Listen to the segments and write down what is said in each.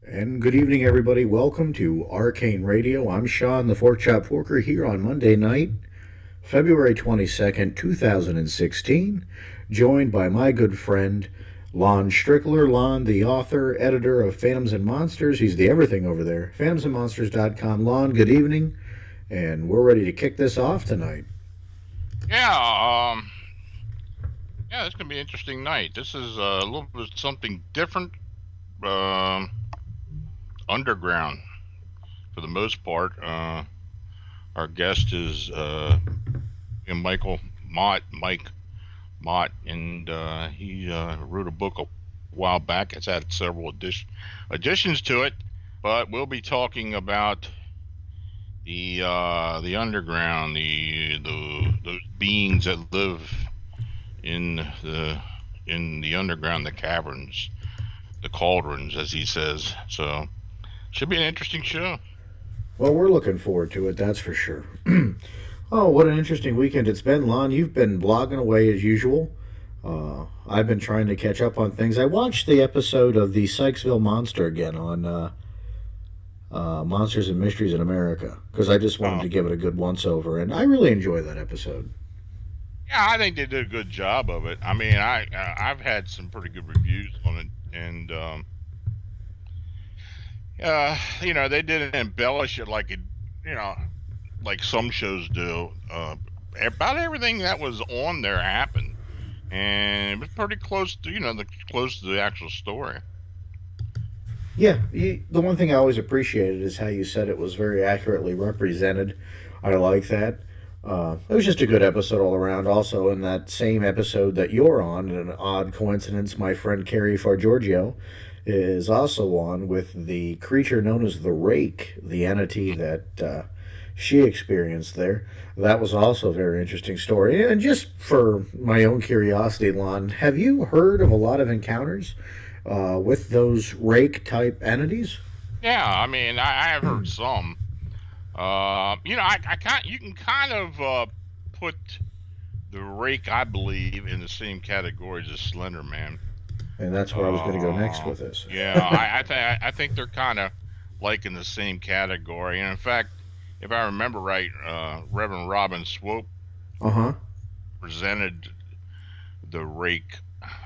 And good evening, everybody. Welcome to Arcane Radio. I'm Sean, the Fork Chop Forker, here on Monday night, February 22nd, 2016, joined by my good friend, Lon Strickler. Lon, the author, editor of Phantoms and Monsters. He's the everything over there. PhantomsandMonsters.com. Lon, good evening, and we're ready to kick this off tonight. Yeah, yeah, it's gonna be an interesting night. This is a little bit something different, um, underground for the most part. Our guest is Michael Mike Mott, and he wrote a book a while back. It's had several additions to it, but we'll be talking about the underground, the beings that live in the underground, the caverns, the cauldrons, as he says. So, should be an interesting show. Well, we're looking forward to it, that's for sure. Oh, what an interesting weekend it's been, Lon. You've been blogging away as usual. I've been trying to catch up on things. I watched the episode of the Sykesville Monster again on Monsters and Mysteries in America because I just wanted Uh, to give it a good once over, and I really enjoy that episode. yeah, I think they did a good job of it. I mean, I've had some pretty good reviews on it, and they didn't embellish it like you know, like some shows do. About everything that was on there happened, and it was pretty close to close to the actual story. Yeah, the one thing I always appreciated is how you said it was very accurately represented. I like that. It was just a good episode all around. Also, in that same episode that you're on, in an odd coincidence, my friend Carrie Fargiorgio is also on with the creature known as the Rake, the entity that she experienced there. That was also a very interesting story. And just for my own curiosity, Lon, have you heard of a lot of encounters with those Rake type entities? Yeah, I mean, I have heard some. I can't. You can kind of put the Rake, I believe, in the same category as the Slender Man. And that's where I was going to go next with this. Yeah, I think they're kind of like in the same category. And in fact, if I remember right, Reverend Robin Swope Uh huh. presented the Rake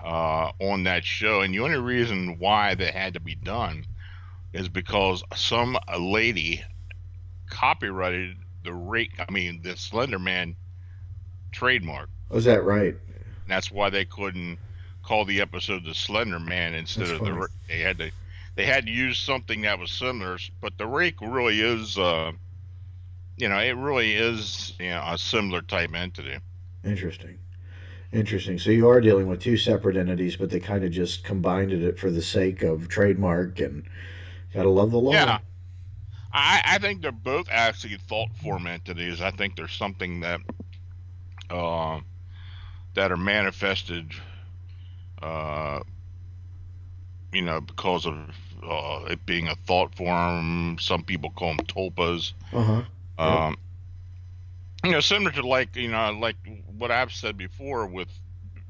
on that show, and the only reason why that had to be done is because some lady copyrighted the Rake. I mean, the Slender Man trademark. Was that right? And that's why they couldn't call the episode the Slender Man instead That's of funny. they had to use something that was similar. But the Rake really is, it really is, a similar type entity. Interesting. Interesting. So you are dealing with two separate entities, but they kind of just combined it for the sake of trademark, and gotta love the law. Yeah, I think they're both actually thought form entities. I think there's something uh, that are manifested, uh, because of it being a thought form. Some people call them tulpas. Uh huh. Yep. Um, Similar to like what I've said before with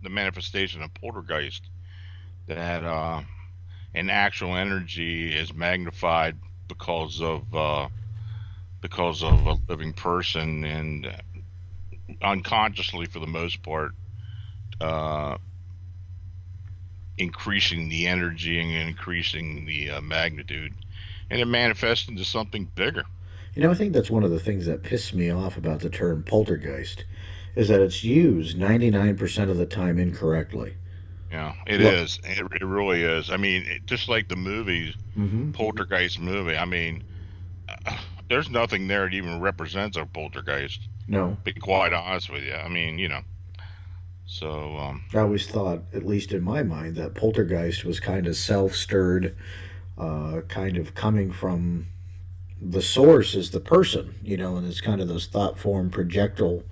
the manifestation of poltergeist, that an actual energy is magnified because of a living person, and unconsciously, for the most part, uh, increasing the energy and increasing the magnitude, and it manifests into something bigger. I think that's one of the things that pisses me off about the term poltergeist is that it's used 99% of the time incorrectly. Yeah, it What? is. It really is. I mean, just like the movie Mm-hmm. Poltergeist movie. I mean, there's nothing there that even represents a poltergeist. No. Be quite honest with you. I mean, so I always thought, at least in my mind, that poltergeist was kind of self stirred, kind of coming from the source is the person, and it's kind of those thought form projectile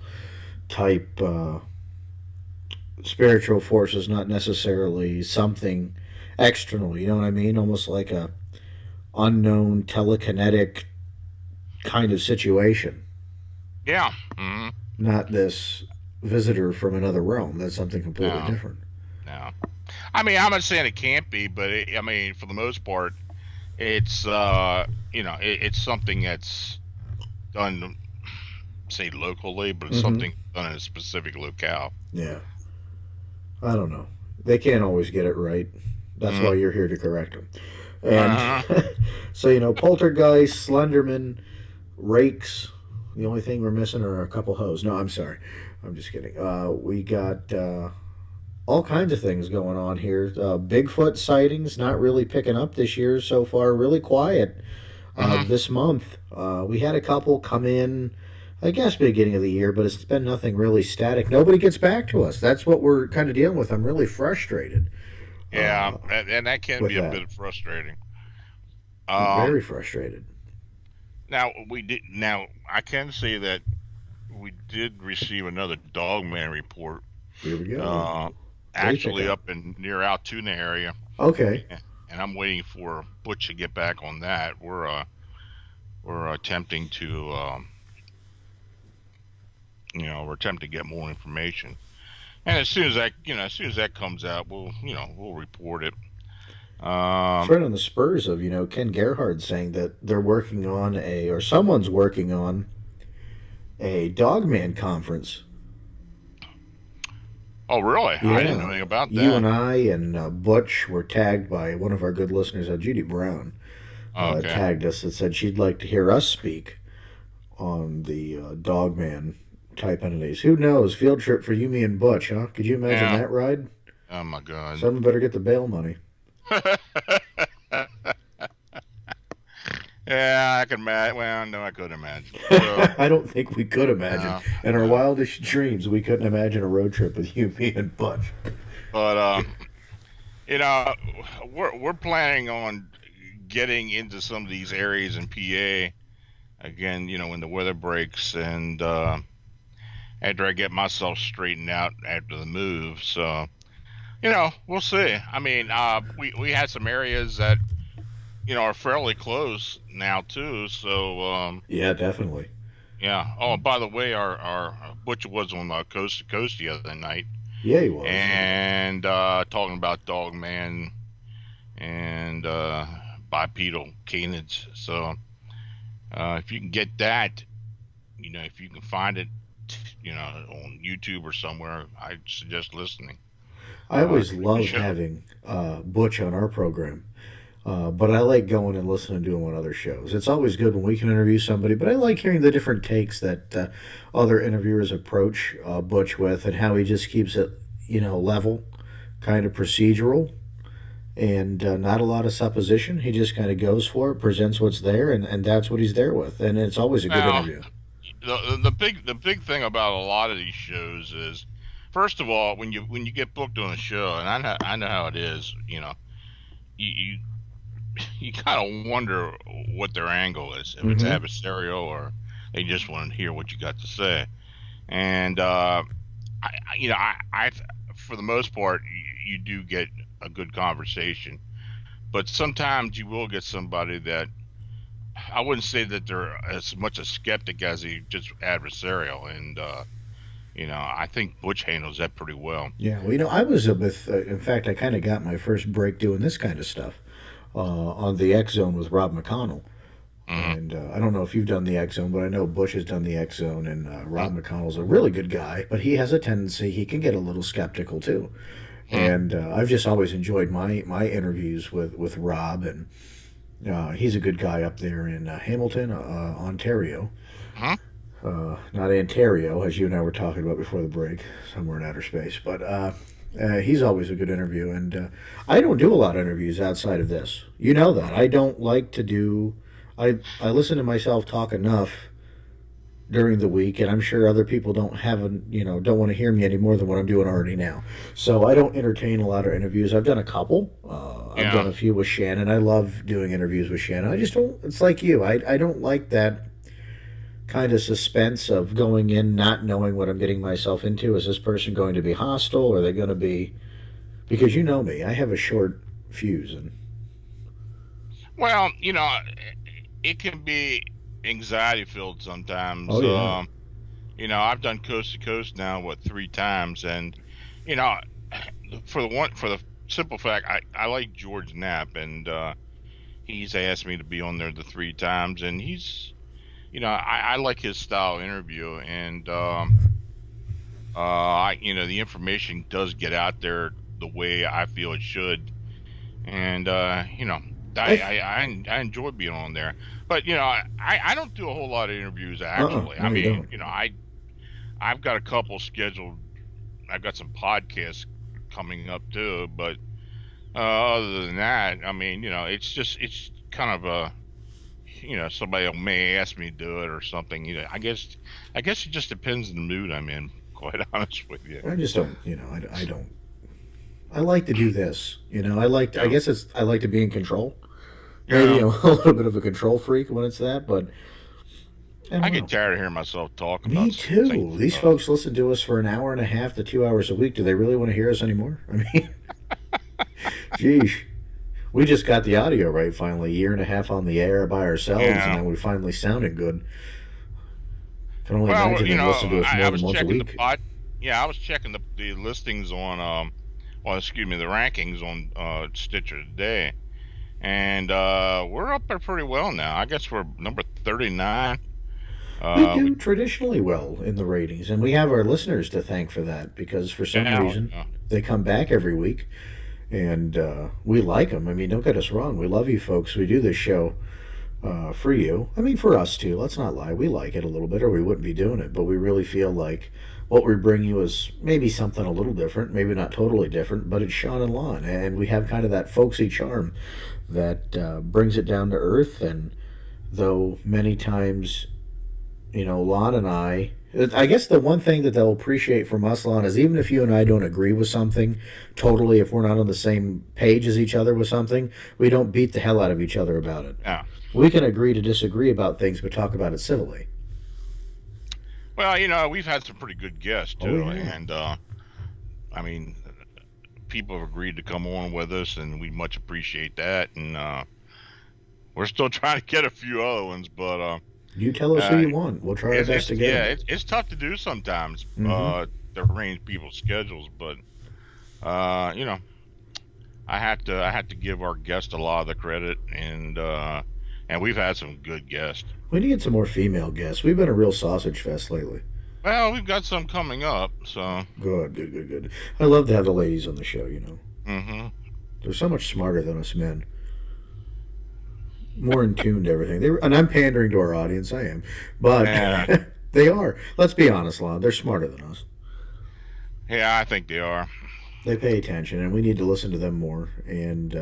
type spiritual forces, not necessarily something external. You know what I mean? Almost like a unknown telekinetic kind of situation. yeah, mm-hmm. Not this visitor from another realm. That's something completely No, different. no. I mean, I'm not saying it can't be, but I mean, for the most part, it's it's something that's done, say locally, but it's Mm-hmm. something done in a specific locale. Yeah. I don't know. They can't always get it right. That's why Mm. you're here to correct them. And Uh-huh. so, poltergeists, Slenderman, rakes. The only thing we're missing are a couple hoes. No, I'm sorry. I'm just kidding. We got all kinds of things going on here. Bigfoot sightings not really picking up this year so far. Really quiet Hmm. this month. We had a couple come in, I guess, beginning of the year, but it's been nothing really static. Nobody gets back to us. That's what we're kind of dealing with. I'm really frustrated Yeah, uh, and that can with be a that. bit frustrating. Very Um, frustrated. now I can say that we did receive another Dogman report. Here we go. Uh, What do you pick Actually up? up in near Altoona area, Okay. and I'm waiting for Butch to get back on that. We're attempting to we're attempting to get more information. And as soon as that comes out, we'll report it. It's Um, right on the spurs of, Ken Gerhard saying that they're working on or someone's working on a Dogman conference. oh, really? I didn't know Yeah. anything about You that. and I and Butch were tagged by one of our good listeners, Judy Brown, Okay. tagged us that said she'd like to hear us speak on the Dogman type entities. Who knows? Field trip for you, me, and Butch, huh? Could you imagine Yeah. that ride? Oh my God. Someone better get the bail money. Yeah, I can imagine. Well, no, I could imagine. So, I don't think we could imagine. no, In our no. wildest dreams, we couldn't imagine a road trip with you, me, and Butch. But you know, we're planning on getting into some of these areas in PA again. When the weather breaks and after I get myself straightened out after the move. So, we'll see. I mean, we had some areas that are fairly close now too. So, Yeah, definitely. yeah. Oh, by the way, our butcher was on coast to coast the other night, Yeah, he was. and talking about Dog Man and bipedal canids. So, if you can get that, if you can find it, on YouTube or somewhere, I suggest listening I always to the love show. having Butch on our program. But I like going and listening to him on other shows. It's always good when we can interview somebody, but I like hearing the different takes that other interviewers approach Butch with and how he just keeps it, level, kind of procedural, and not a lot of supposition. He just kind of goes for it, presents what's there, and that's what he's there with. And it's always a good Now, interview. the big thing about a lot of these shows is, first of all, when you get booked on a show, and I know how it is, you you kind of wonder what their angle is, if it's Mm-hmm. adversarial or they just want to hear what you got to say. And I for the most part, you do get a good conversation, but sometimes you will get somebody that I wouldn't say that they're as much a skeptic as he just adversarial, and I think Butch handles that pretty well. Yeah, well, I was with, in fact, I kind of got my first break doing this kind of stuff on the X Zone with Rob McConnell. Hmm. And I don't know if you've done the X Zone, but I know Bush has done the X Zone, and Hmm. Rob McConnell's a really good guy, but he has a tendency, he can get a little skeptical too. Hmm. And I've just always enjoyed my interviews with Rob, and he's a good guy up there in Hamilton, Ontario. Hmm. Not Ontario, as you and I were talking about before the break, somewhere in outer space. But he's always a good interview, and I don't do a lot of interviews outside of this. You know that I don't like to do. I listen to myself talk enough during the week, and I'm sure other people don't want to hear me any more than what I'm doing already now. So I don't entertain a lot of interviews. I've done a couple. I've done Yeah. a few with Shannon. I love doing interviews with Shannon. I just don't. It's like you. I don't like that kind of suspense of going in not knowing what I'm getting myself into. Is this person going to be hostile? Are they going to be? Because you know me, I have a short fuse, and Well, it can be anxiety filled oh sometimes. yeah, I've done coast to coast now, what, 3 times, and you know, for the simple fact, I like George Knapp, and he's asked me to be on there the 3 times, and he's, I like his style interview, and the information does get out there the way I feel it should, and I, I enjoy being on there, but I don't do a whole lot of interviews actually. no, I you mean, don't. I've got a couple scheduled. I've got some podcasts coming up too, but other than that, I mean, it's kind of a, somebody may ask me to do it or something. I guess it just depends on the mood I'm in. Quite honest with you. I just don't. I don't. I like to do this. I like. I Yeah. guess I like to be in control. Maybe Yeah. I'm a little bit of a control freak when it's that, but I I don't get know. tired of hearing myself talk Me about same too. These stuff. folks listen to us for an hour and a half to 2 hours a week. Do they really want to hear us anymore? I mean, geez. We just got the audio right finally. A year and a half on the air by ourselves, and Yeah. then we finally sounded good. Can only Well, imagine them listen to us I more than was once a checking the week. pod. Yeah, I was checking the listings on well, excuse me, the rankings on Stitcher today, and we're up there pretty well now. I guess we're number 39. We We do traditionally well in the ratings, and we have our listeners to thank for that because for some yeah, reason yeah. they come back every week, and we like them. I mean, don't get us wrong. We love you folks. We do this show for you. I mean, for us too. Let's not lie. We like it a little bit, or we wouldn't be doing it. But we really feel like what we bring you is maybe something a little different, maybe not totally different, but it's Sean and Lon, and we have kind of that folksy charm that brings it down to earth. And though many times, Lon and I guess the one thing that they'll appreciate from us, Lon, is even if you and I don't agree with something totally, if we're not on the same page as each other with something, we don't beat the hell out of each other about it. Yeah. We can agree to disagree about things, but talk about it civilly. Well, we've had some pretty good guests Oh too, yeah. and I mean, people have agreed to come on with us, and we much appreciate that. And we're still trying to get a few other ones, but You tell us who uh, you want. We'll try our best to get them. it's tough to do sometimes Mm-hmm. to arrange people's schedules, but uh, you know, I had to give our guest a lot of the credit, and we've had some good guests. We need to get some more female guests. We've been a real sausage fest lately. Well, we've got some coming up, so Good, good, good, good. I love to have the ladies on the show. hmm They're so much smarter than us men. More in tune to everything. And I'm pandering to our audience, I am. But yeah, they are. Let's be honest, Lon. They're smarter than us. yeah, I think they are. They pay attention, and we need to listen to them more. And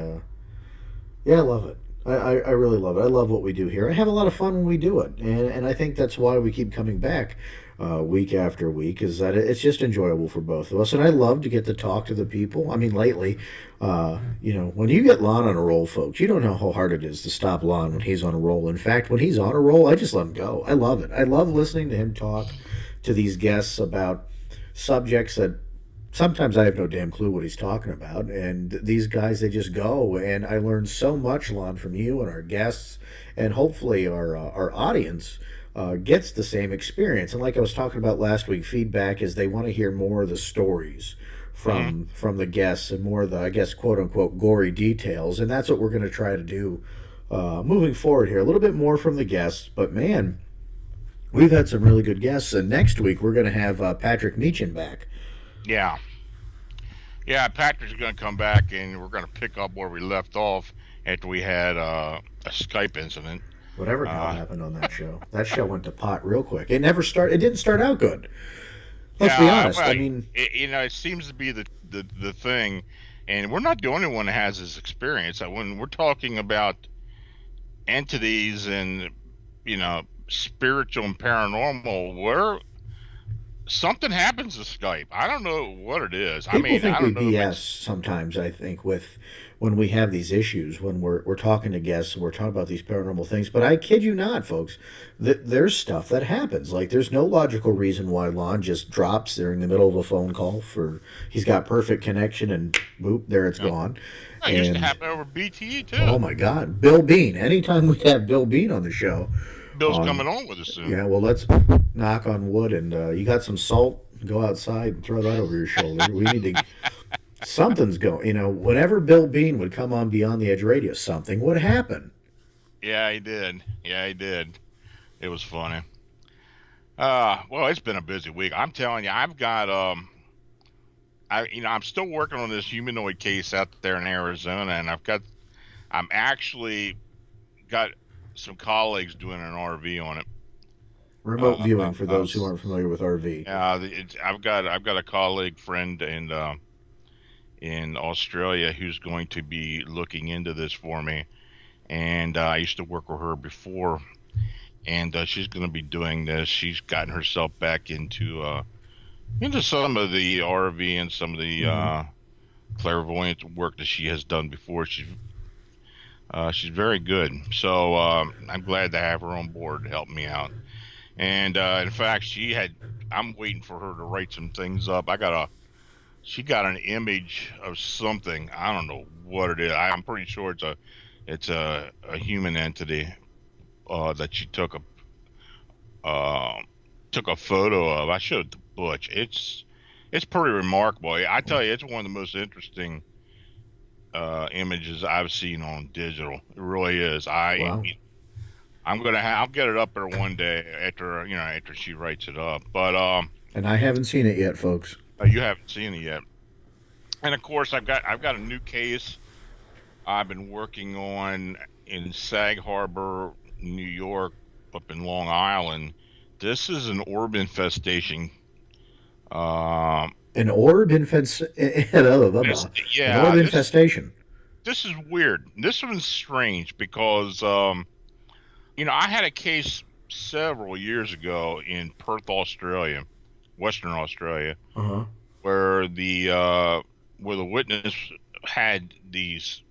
yeah, I love it. I really love it. I love what we do here. I have a lot of fun when we do it, and I think that's why we keep coming back week after week. Is that it's just enjoyable for both of us, and I love to get to talk to the people. I mean, lately, when you get Lon on a roll, folks, you don't know how hard it is to stop Lon when he's on a roll. In fact, when he's on a roll, I just let him go. I love it. I love listening to him talk to these guests about subjects that sometimes I have no damn clue what he's talking about. And these guys, they just go. And I learned so much, Lon, from you and our guests, and hopefully our audience gets the same experience. And like I was talking about last week, feedback is they want to hear more of the stories hmm from the guests and more of the, I guess, quote unquote, gory details. And that's what we're going to try to do moving forward here. A little bit more from the guests, but man, we've had some really good guests. And next week we're going to have Patrick Meechan back. Yeah, yeah. Patrick's going to come back, and we're going to pick up where we left off after we had a Skype incident. Whatever the hell Uh, happened on that show. That show went to pot real quick. It didn't start out good. Let's be yeah, honest. well, I mean, it seems to be the thing, and we're not the only one that has this experience. When we're talking about entities and spiritual and paranormal, where something happens to Skype. I don't know what it is. I people mean, think I we don't know if BS it's sometimes, I think, with when we have these issues, when we're talking to guests and we're talking about these paranormal things. But I kid you not, folks, there's stuff that happens. Like, there's no logical reason why Lon just drops during the middle of a phone call for he's got perfect connection and boop, there it's you know, gone. it used to And happen over BTE too. oh my God, Bill Bean. Anytime we have Bill Bean on the show, Bill's on coming on with us soon. yeah, well, let's knock on wood. And you got some salt? Go outside and throw that over your shoulder. We need to. Something's going. Whenever Bill Bean would come on Beyond the Edge Radio, something would happen. Yeah, he did. Yeah, he did. It was funny. Well, it's been a busy week. I'm telling you, I've got I'm still working on this humanoid case out there in Arizona, and I'm actually got some colleagues doing an RV on it. Remote Uh, viewing for those who s- aren't familiar with RV. I've got a colleague friend in Australia who's going to be looking into this for me, and I used to work with her before, and she's going to be doing this. She's gotten herself back into some of the RV and some of the Hmm. clairvoyant work that she has done before. She's very good, so I'm glad to have her on board to help me out. And in fact, I'm waiting for her to write some things up. She got an image of something. I don't know what it is. I'm pretty sure it's a human entity that she took a photo of. I showed it to Butch. It's pretty remarkable. I tell you, it's one of the most interesting images I've seen on digital. It really is. Wow. I'll get it up there one day after she writes it up. But And I haven't seen it yet, folks. you haven't seen it yet. And of course, I've got a new case I've been working on in Sag Harbor, New York, up in Long Island. This is an orb infestation. Um, An orb infest. this, An orb yeah, infestation. this is weird. This one's strange because I had a case several years ago in Perth, Australia, Western Australia, Uh huh. where the witness had these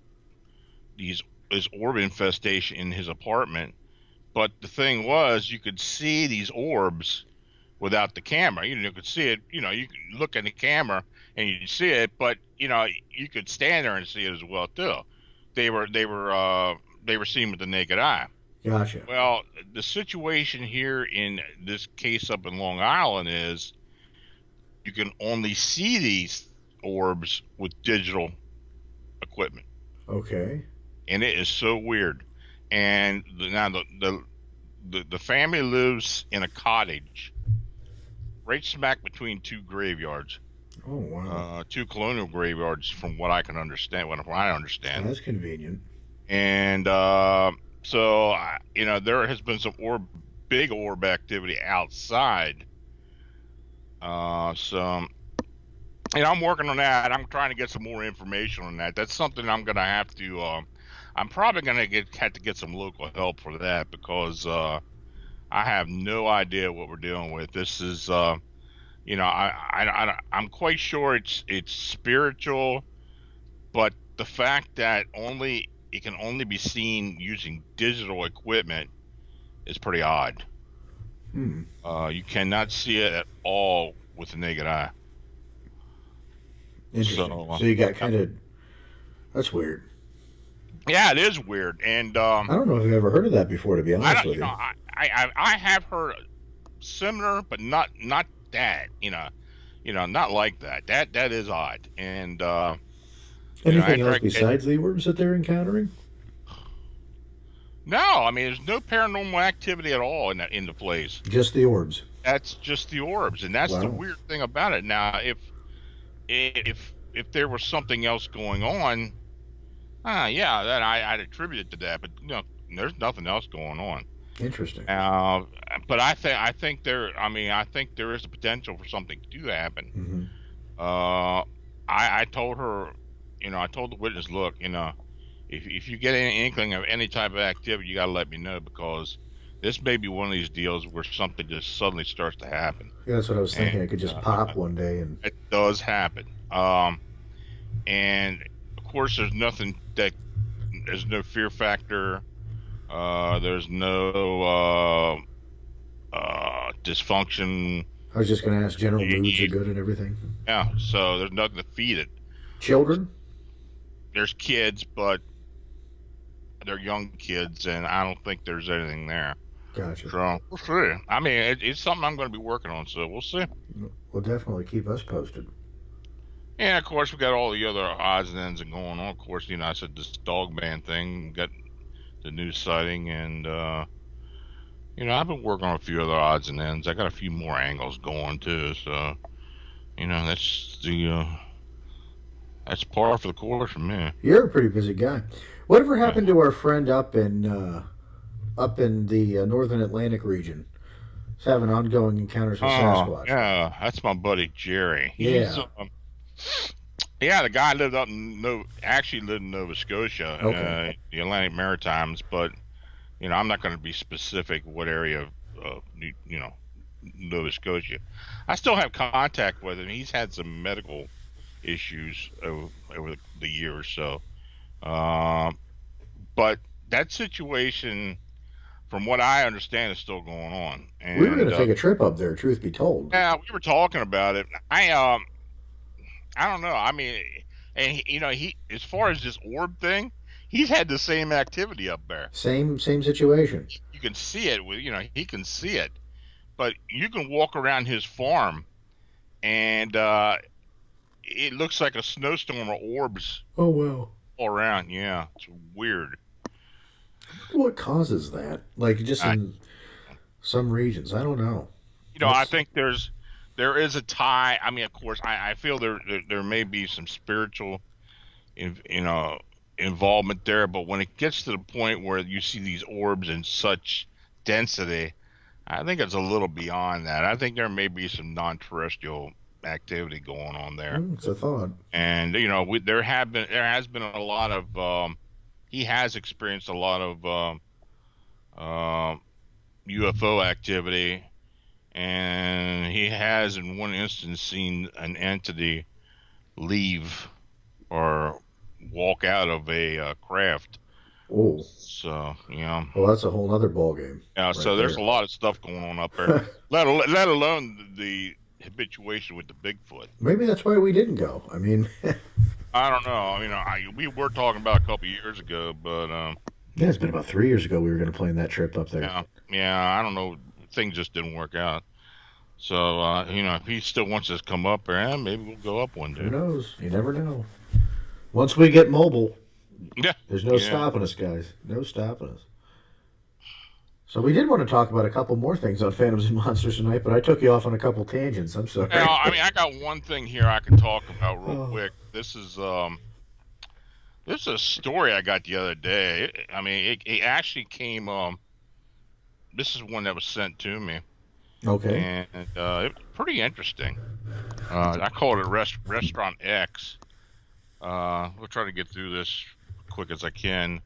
this orb infestation in his apartment. But the thing was, you could see these orbs without the camera. You could see it. You could look at the camera and you see it, but you could stand there and see it as well too. They were seen with the naked eye. Gotcha. Well, the situation here in this case up in Long Island is you can only see these orbs with digital equipment, Okay. and it is so weird. And now the family lives in a cottage right smack between two graveyards, Oh wow. two colonial graveyards, from what I can understand, what I understand. That's convenient. And so there has been some big orb activity outside. So I'm working on that. I'm trying to get some more information on that. That's something I'm gonna have to. I'm probably gonna have to get some local help for that because I have no idea what we're dealing with. This is, I'm quite sure it's spiritual, but the fact that only it can only be seen using digital equipment is pretty odd. Hmm. You cannot see it at all with the naked eye. Interesting. So So you got kind of. That's weird. yeah, it is weird, and I don't know if I've ever heard of that before, to be I honest don't, with you. I have heard similar, but not that, not like that. That is odd, and Anything after else besides the orbs that they're encountering? no, I mean, there's no paranormal activity at all in the place. Just the orbs. That's just the orbs, and that's the Wow. weird thing about it. Now, if there was something else going on, yeah, then I'd attribute it to that. But there's nothing else going on. Interesting. Uh, but I think there is a potential for something to happen. Hmm. I told her, I told the witness, look, if you get any inkling of any type of activity, you got to let me know because this may be one of these deals where something just suddenly starts to happen, Yeah, that's what I was thinking. and It could just pop one day and. it does happen. And of course, there's no fear factor. There's no dysfunction. I was just going to ask. General moods are good and everything. Yeah, so there's nothing to feed it. Children. There's kids, but they're young kids, and I don't think there's anything there. Gotcha. So we'll see. I mean, it's something I'm going to be working on, so we'll see. Well, definitely keep us posted. And of course, we got all the other odds and ends and going on. Of course, I said this dog man thing. Got the new sighting, and I've been working on a few other odds and ends. I got a few more angles going too, so that's par for the course for me. You're a pretty busy guy. Whatever Yeah. happened to our friend up in the northern Atlantic region? He's having ongoing encounters with Oh, Sasquatch. yeah, that's my buddy Jerry. He's Yeah. yeah, the guy lived up in actually lived in Nova Scotia, Okay. the Atlantic Maritimes, but I'm not going to be specific what area of Nova Scotia. I still have contact with him. He's had some medical issues over the year or so. Um, but that situation, from what I understand, is still going on. We were going And to take a trip up there, truth be told. yeah, we were talking about it. I don't know. I mean, and he as far as this orb thing, he's had the same activity up there. Same situation. You can see it with he can see it, but you can walk around his farm and it looks like a snowstorm of orbs Oh, wow. all around. Yeah, it's weird. What causes that? Like, just I in some regions. I don't know. I That's think there is a tie. I mean, of course, I feel there may be some spiritual in, you know involvement there, but when it gets to the point where you see these orbs in such density, I think it's a little beyond that. I think there may be some non-terrestrial activity going on there, it's a thought. and there has been a lot of he has experienced a lot of UFO activity, and he has in one instance seen an entity leave or walk out of a craft. Oh, So well, that's a whole other ball game yeah. right So there's a there. lot of stuff going on up there. Let alone the habituation with the Bigfoot. Maybe that's why we didn't go. I mean, I don't know. We were talking about a couple of years ago, but yeah, it's been about 3 years ago we were going to plan that trip up there. yeah, yeah. I don't know. Things just didn't work out. So if he still wants us to come up there, maybe we'll go up one Who day. knows? You never know. Once we get mobile, Yeah, there's no yeah. stopping us, guys. No stopping us. So we did want to talk about a couple more things on Phantoms and Monsters tonight, but I took you off on a couple tangents. I'm sorry. Now, I got one thing here I can talk about real Oh, quick. This is a story I got the other day. It actually came. This is one that was sent to me, okay. and it was pretty interesting. I called it Restaurant X. We'll try to get through this quick as I can.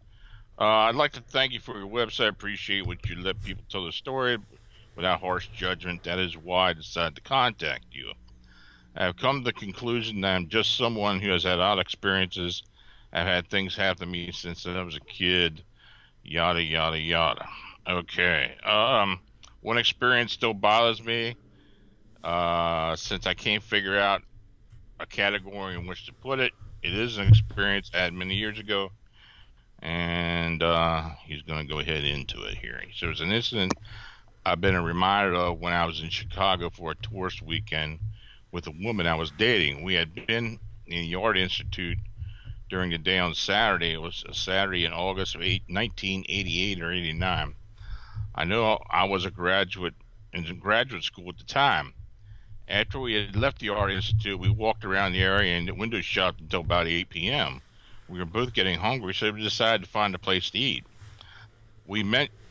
I'd like to thank you for your website. Appreciate what you let people tell their story without harsh judgment. That is why I decided to contact you. I have come to the conclusion that I'm just someone who has had odd experiences. I've had things happen to me since I was a kid. Yada yada yada. Okay. One experience still bothers me. Since I can't figure out a category in which to put it. It is an experience I had many years ago, and he's going to go ahead into it here. So it was an incident I've been reminded of when I was in Chicago for a tourist weekend with a woman I was dating. We had been in the Art Institute during the day on Saturday. It was a Saturday in August of 1988 or 89. I know I was a graduate in graduate school at the time. After we had left the Art Institute, we walked around the area and window shopped until about 8 p.m. We were both getting hungry, so we decided to find a place to eat.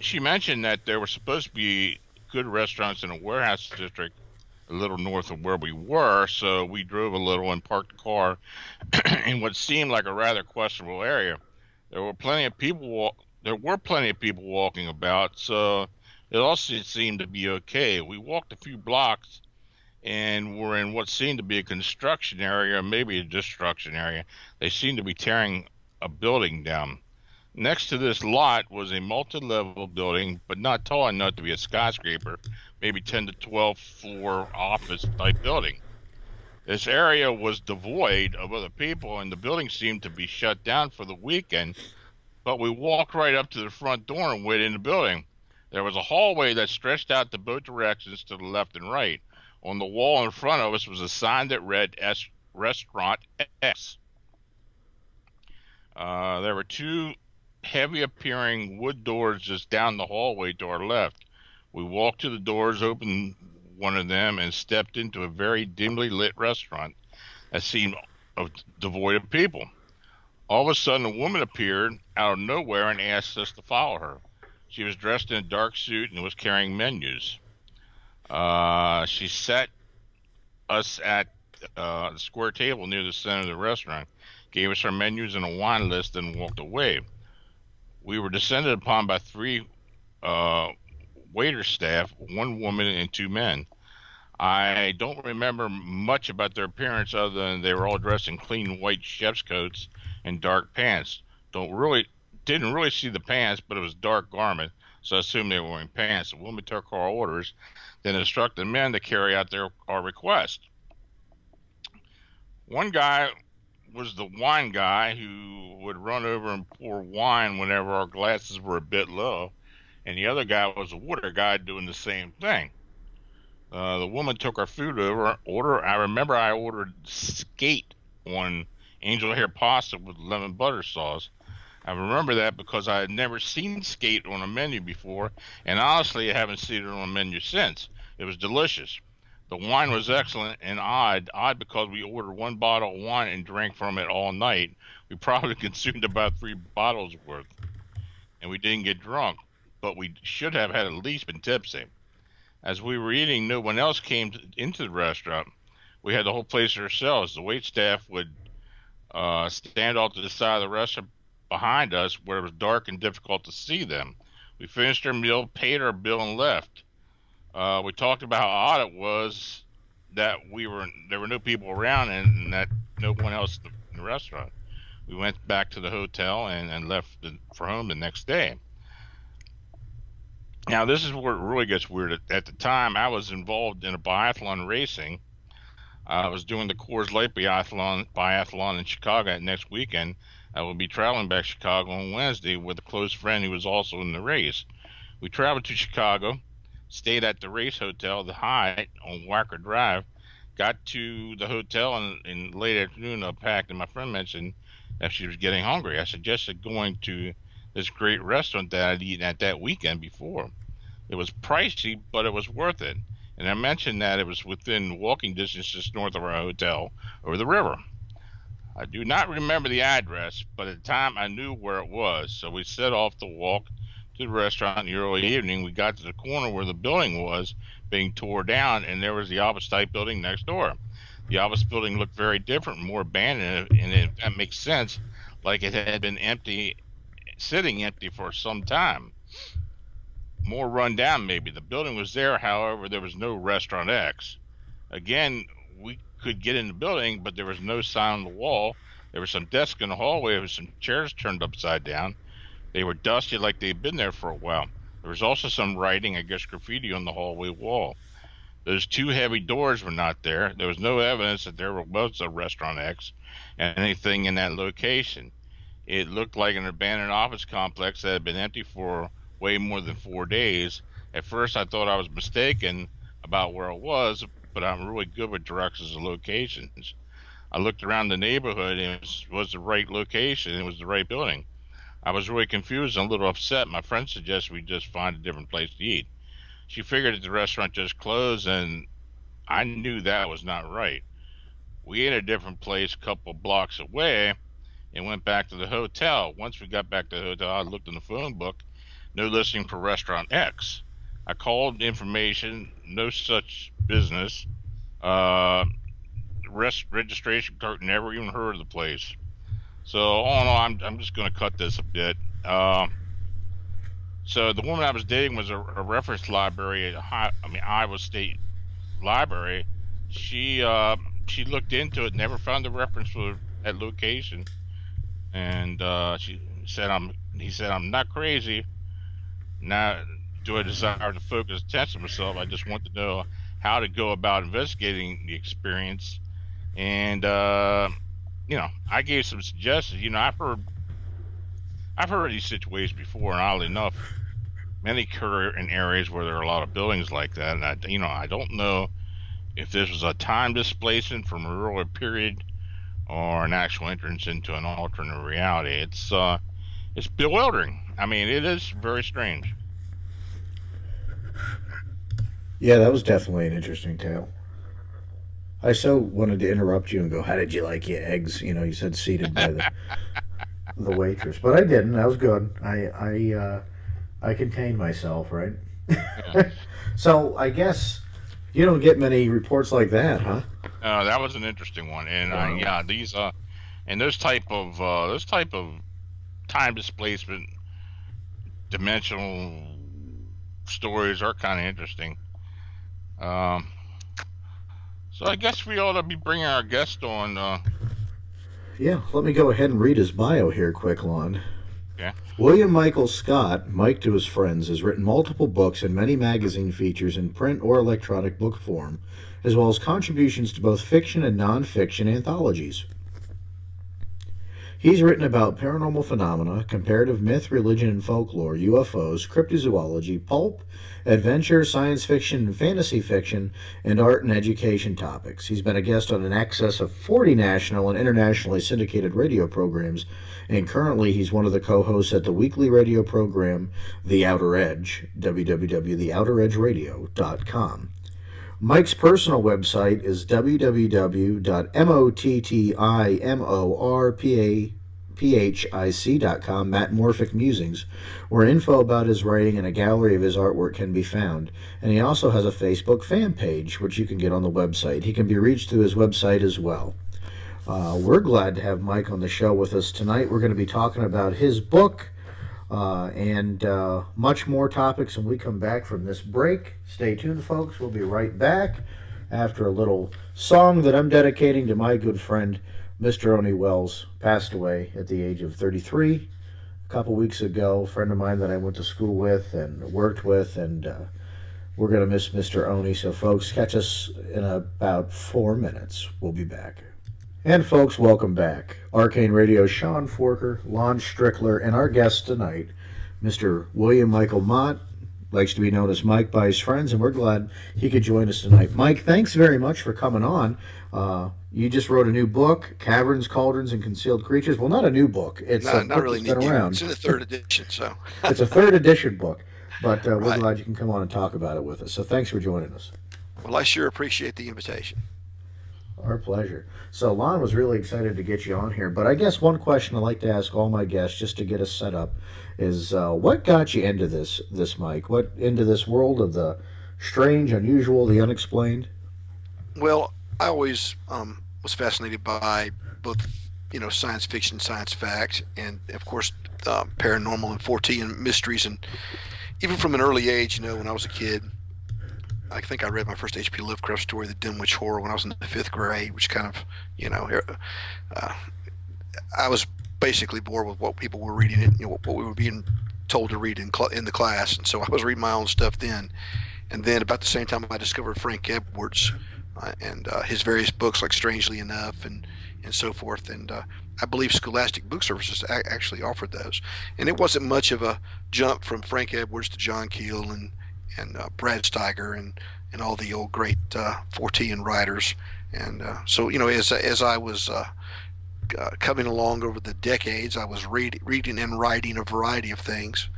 She mentioned that there were supposed to be good restaurants in a warehouse district a little north of where we were, so we drove a little and parked the car in what seemed like a rather questionable area. There were plenty of people walking about, so it also seemed to be okay. We walked a few blocks and were in what seemed to be a construction area, or maybe a destruction area. They seemed to be tearing a building down. Next to this lot was a multi-level building, but not tall enough to be a skyscraper, maybe 10 to 12 floor office type building. This area was devoid of other people, and the building seemed to be shut down for the weekend, but we walked right up to the front door and went in the building. There was a hallway that stretched out to both directions to the left and right. On the wall in front of us was a sign that read Restaurant X. There were two heavy appearing wood doors just down the hallway to our left. We walked to the doors, opened one of them, and stepped into a very dimly lit restaurant that seemed devoid of people. All of a sudden, a woman appeared out of nowhere and asked us to follow her. She was dressed in a dark suit and was carrying menus. She sat us at the square table near the center of the restaurant, gave us our menus and a wine list, and walked away. We were descended upon by three waiter staff, one woman and two men. I don't remember much about their appearance other than they were all dressed in clean white chef's coats and dark pants. Didn't really see the pants, but it was a dark garment, so I assumed they were wearing pants. The woman took our orders, then instructed the men to carry out our request. One guy was the wine guy who would run over and pour wine whenever our glasses were a bit low, and the other guy was a water guy doing the same thing. The woman took our food order. I remember I ordered skate on angel hair pasta with lemon butter sauce. I remember that because I had never seen skate on a menu before, and honestly, I haven't seen it on a menu since. It was delicious. The wine was excellent and odd because we ordered one bottle of wine and drank from it all night. We probably consumed about 3 bottles worth, and we didn't get drunk, but we should have had at least been tipsy. As we were eating, no one else came into the restaurant. We had the whole place to ourselves. The wait staff would stand off to the side of the restaurant behind us where it was dark and difficult to see them. We finished our meal, paid our bill, and left. We talked about how odd it was that there were no people around and that no one else in the restaurant. We went back to the hotel and left for home the next day. Now, this is where it really gets weird. At the time, I was involved in a biathlon racing. I was doing the Coors Light biathlon in Chicago next weekend. I will be traveling back to Chicago on Wednesday with a close friend who was also in the race. We traveled to Chicago, stayed at the race hotel, the Hyatt on Wacker Drive, got to the hotel in late afternoon, unpacked, and my friend mentioned that she was getting hungry. I suggested going to this great restaurant that I'd eaten at that weekend before. It was pricey, but it was worth it. And I mentioned that it was within walking distance just north of our hotel over the river. I do not remember the address, but at the time I knew where it was. So we set off to walk to the restaurant in the early evening. We got to the corner where the building was being torn down, and there was the office type building next door. The office building looked very different, more abandoned, and if that makes sense, like it had been sitting empty for some time. More run down, maybe. The building was there, however, there was no Restaurant X. Again, we could get in the building, but there was no sign on the wall. There were some desks in the hallway with some chairs turned upside down. They were dusty like they'd been there for a while. There was also some writing, I guess graffiti, on the hallway wall. Those 2 heavy doors were not there. There was no evidence that there was a Restaurant X and anything in that location. It looked like an abandoned office complex that had been empty for way more than 4 days. At first, I thought I was mistaken about where it was, but I'm really good with directions and locations. I looked around the neighborhood and it was the right location. It was the right building. I was really confused and a little upset. My friend suggested we just find a different place to eat. She figured that the restaurant just closed, and I knew that was not right. We ate a different place a couple blocks away and went back to the hotel. Once we got back to the hotel, I looked in the phone book. No listing for Restaurant X. I called information, no such business. Registration clerk never even heard of the place. So all in all, I'm just going to cut this a bit. So the woman I was dating was a reference library at Iowa State Library. She looked into it, never found the reference for that location, and he said I'm not crazy. Now, do I desire to focus attention on myself? I just want to know how to go about investigating the experience. And, I gave some suggestions. I've heard of these situations before, and oddly enough, many occur in areas where there are a lot of buildings like that. And I don't know if this was a time displacement from a earlier period or an actual entrance into an alternate reality. it's bewildering. I mean, it is very strange. Yeah, that was definitely an interesting tale. I so wanted to interrupt you and go, "How did you like your eggs?" You know, you said seated by the waitress, but I didn't. That was good. I contained myself, right? Yeah. So I guess you don't get many reports like that, huh? That was an interesting one, and Wow. yeah, these and those type of time displacement, dimensional stories are kind of interesting. Um, so I guess we ought to be bringing our guest on. Yeah, let me go ahead and read his bio here quick, Lon. Yeah. William Michael Scott, Mike to his friends, has written multiple books and many magazine features in print or electronic book form, as well as contributions to both fiction and nonfiction anthologies. He's written about paranormal phenomena, comparative myth, religion and folklore, UFOs, cryptozoology, pulp, adventure, science fiction and fantasy fiction, and art and education topics. He's been a guest on an excess of 40 national and internationally syndicated radio programs, and currently he's one of the co-hosts at the weekly radio program The Outer Edge, www.theouteredgeradio.com. Mike's personal website is www.mottimoorphic.com, Metamorphic Musings, where info about his writing and a gallery of his artwork can be found. And he also has a Facebook fan page, which you can get on the website. He can be reached through his website as well. We're glad to have Mike on the show with us tonight. We're going to be talking about his book and much more topics when we come back from this break. Stay tuned, folks. We'll be right back after a little song that I'm dedicating to my good friend, Mr. Oni Wells, passed away at the age of 33 a couple weeks ago. A friend of mine that I went to school with and worked with, and we're going to miss Mr. Oni. So, folks, catch us in about 4 minutes. We'll be back. And folks, welcome back. Arcane Radio's Sean Forker, Lon Strickler, and our guest tonight, Mr. William Michael Mott, likes to be known as Mike by his friends, and we're glad he could join us tonight. Mike, thanks very much for coming on. You just wrote a new book, Caverns, Cauldrons, and Concealed Creatures. Well, not a new book. It's a Not book really that's been new. around. It's in the third edition, so It's a third edition book, but we're right. glad you can come on and talk about it with us. So thanks for joining us. Well, I sure appreciate the invitation. Our pleasure. So Lon was really excited to get you on here, but I guess one question I like to ask all my guests just to get us set up is what got you into this Mike? What into this world of the strange, unusual, the unexplained? Well, I always was fascinated by both, science fiction, science fact, and of course, paranormal and Fortean mysteries. And even from an early age, when I was a kid, I think I read my first H.P. Lovecraft story, The Dunwich Horror, when I was in the fifth grade, which kind of, uh, I was basically bored with what people were reading, what we were being told to read in the class, and so I was reading my own stuff then. And then about the same time, I discovered Frank Edwards and his various books, like Strangely Enough and so forth. And I believe Scholastic Book Services actually offered those. And it wasn't much of a jump from Frank Edwards to John Keel and Brad Steiger and all the old great Fortean writers. And so, as I was coming along over the decades, I was reading and writing a variety of things,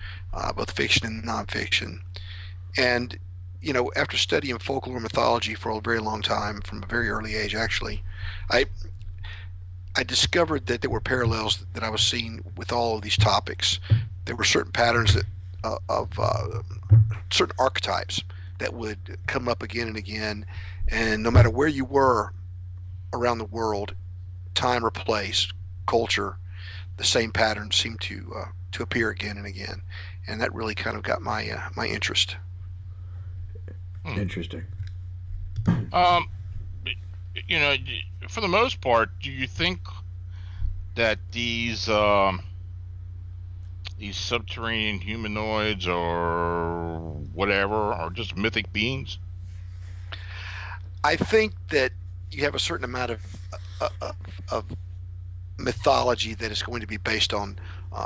both fiction and nonfiction. And after studying folklore mythology for a very long time, from a very early age, actually, I I discovered that there were parallels that I was seeing with all of these topics. There were certain patterns of certain archetypes that would come up again and again, and no matter where you were around the world, time or place, culture, the same patterns seemed to appear again and again, and that really kind of got my interest. Interesting. Um, you know, for the most part, do you think that these subterranean humanoids or whatever are just mythic beings? I think that you have a certain amount of mythology that is going to be based on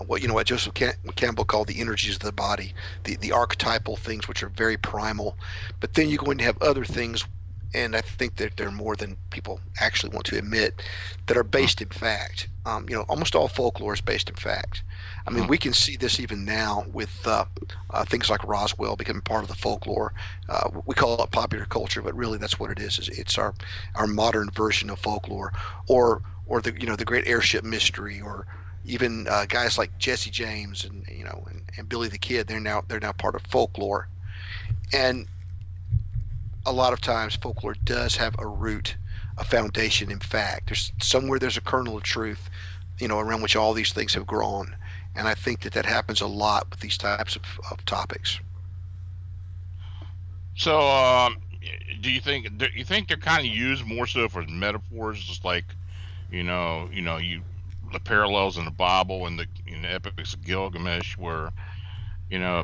what Joseph Campbell called the energies of the body, the archetypal things which are very primal. But then you're going to have other things and I think that there are more than people actually want to admit, that are Mm, based in fact. Almost all folklore is based in fact. I mean, mm, we can see this even now with things like Roswell becoming part of the folklore. We call it popular culture, but really that's what it is. It's our modern version of folklore, or the great airship mystery, or even guys like Jesse James and Billy the Kid. They're now part of folklore, and a lot of times folklore does have a root, a foundation in fact. There's a kernel of truth, around which all these things have grown. And I think that happens a lot with these types of topics. So, do you think they're kind of used more so for metaphors, just like you the parallels in the Bible and the epics of Gilgamesh, where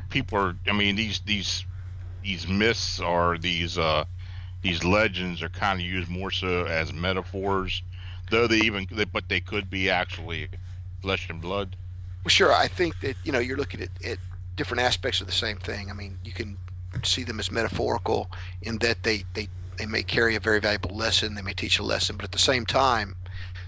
people are. I mean, these myths or these legends are kind of used more so as metaphors, though but they could be actually flesh and blood. Well, sure, I think that you're looking at different aspects of the same thing. I mean, you can see them as metaphorical in that they may carry a very valuable lesson, they may teach a lesson, but at the same time,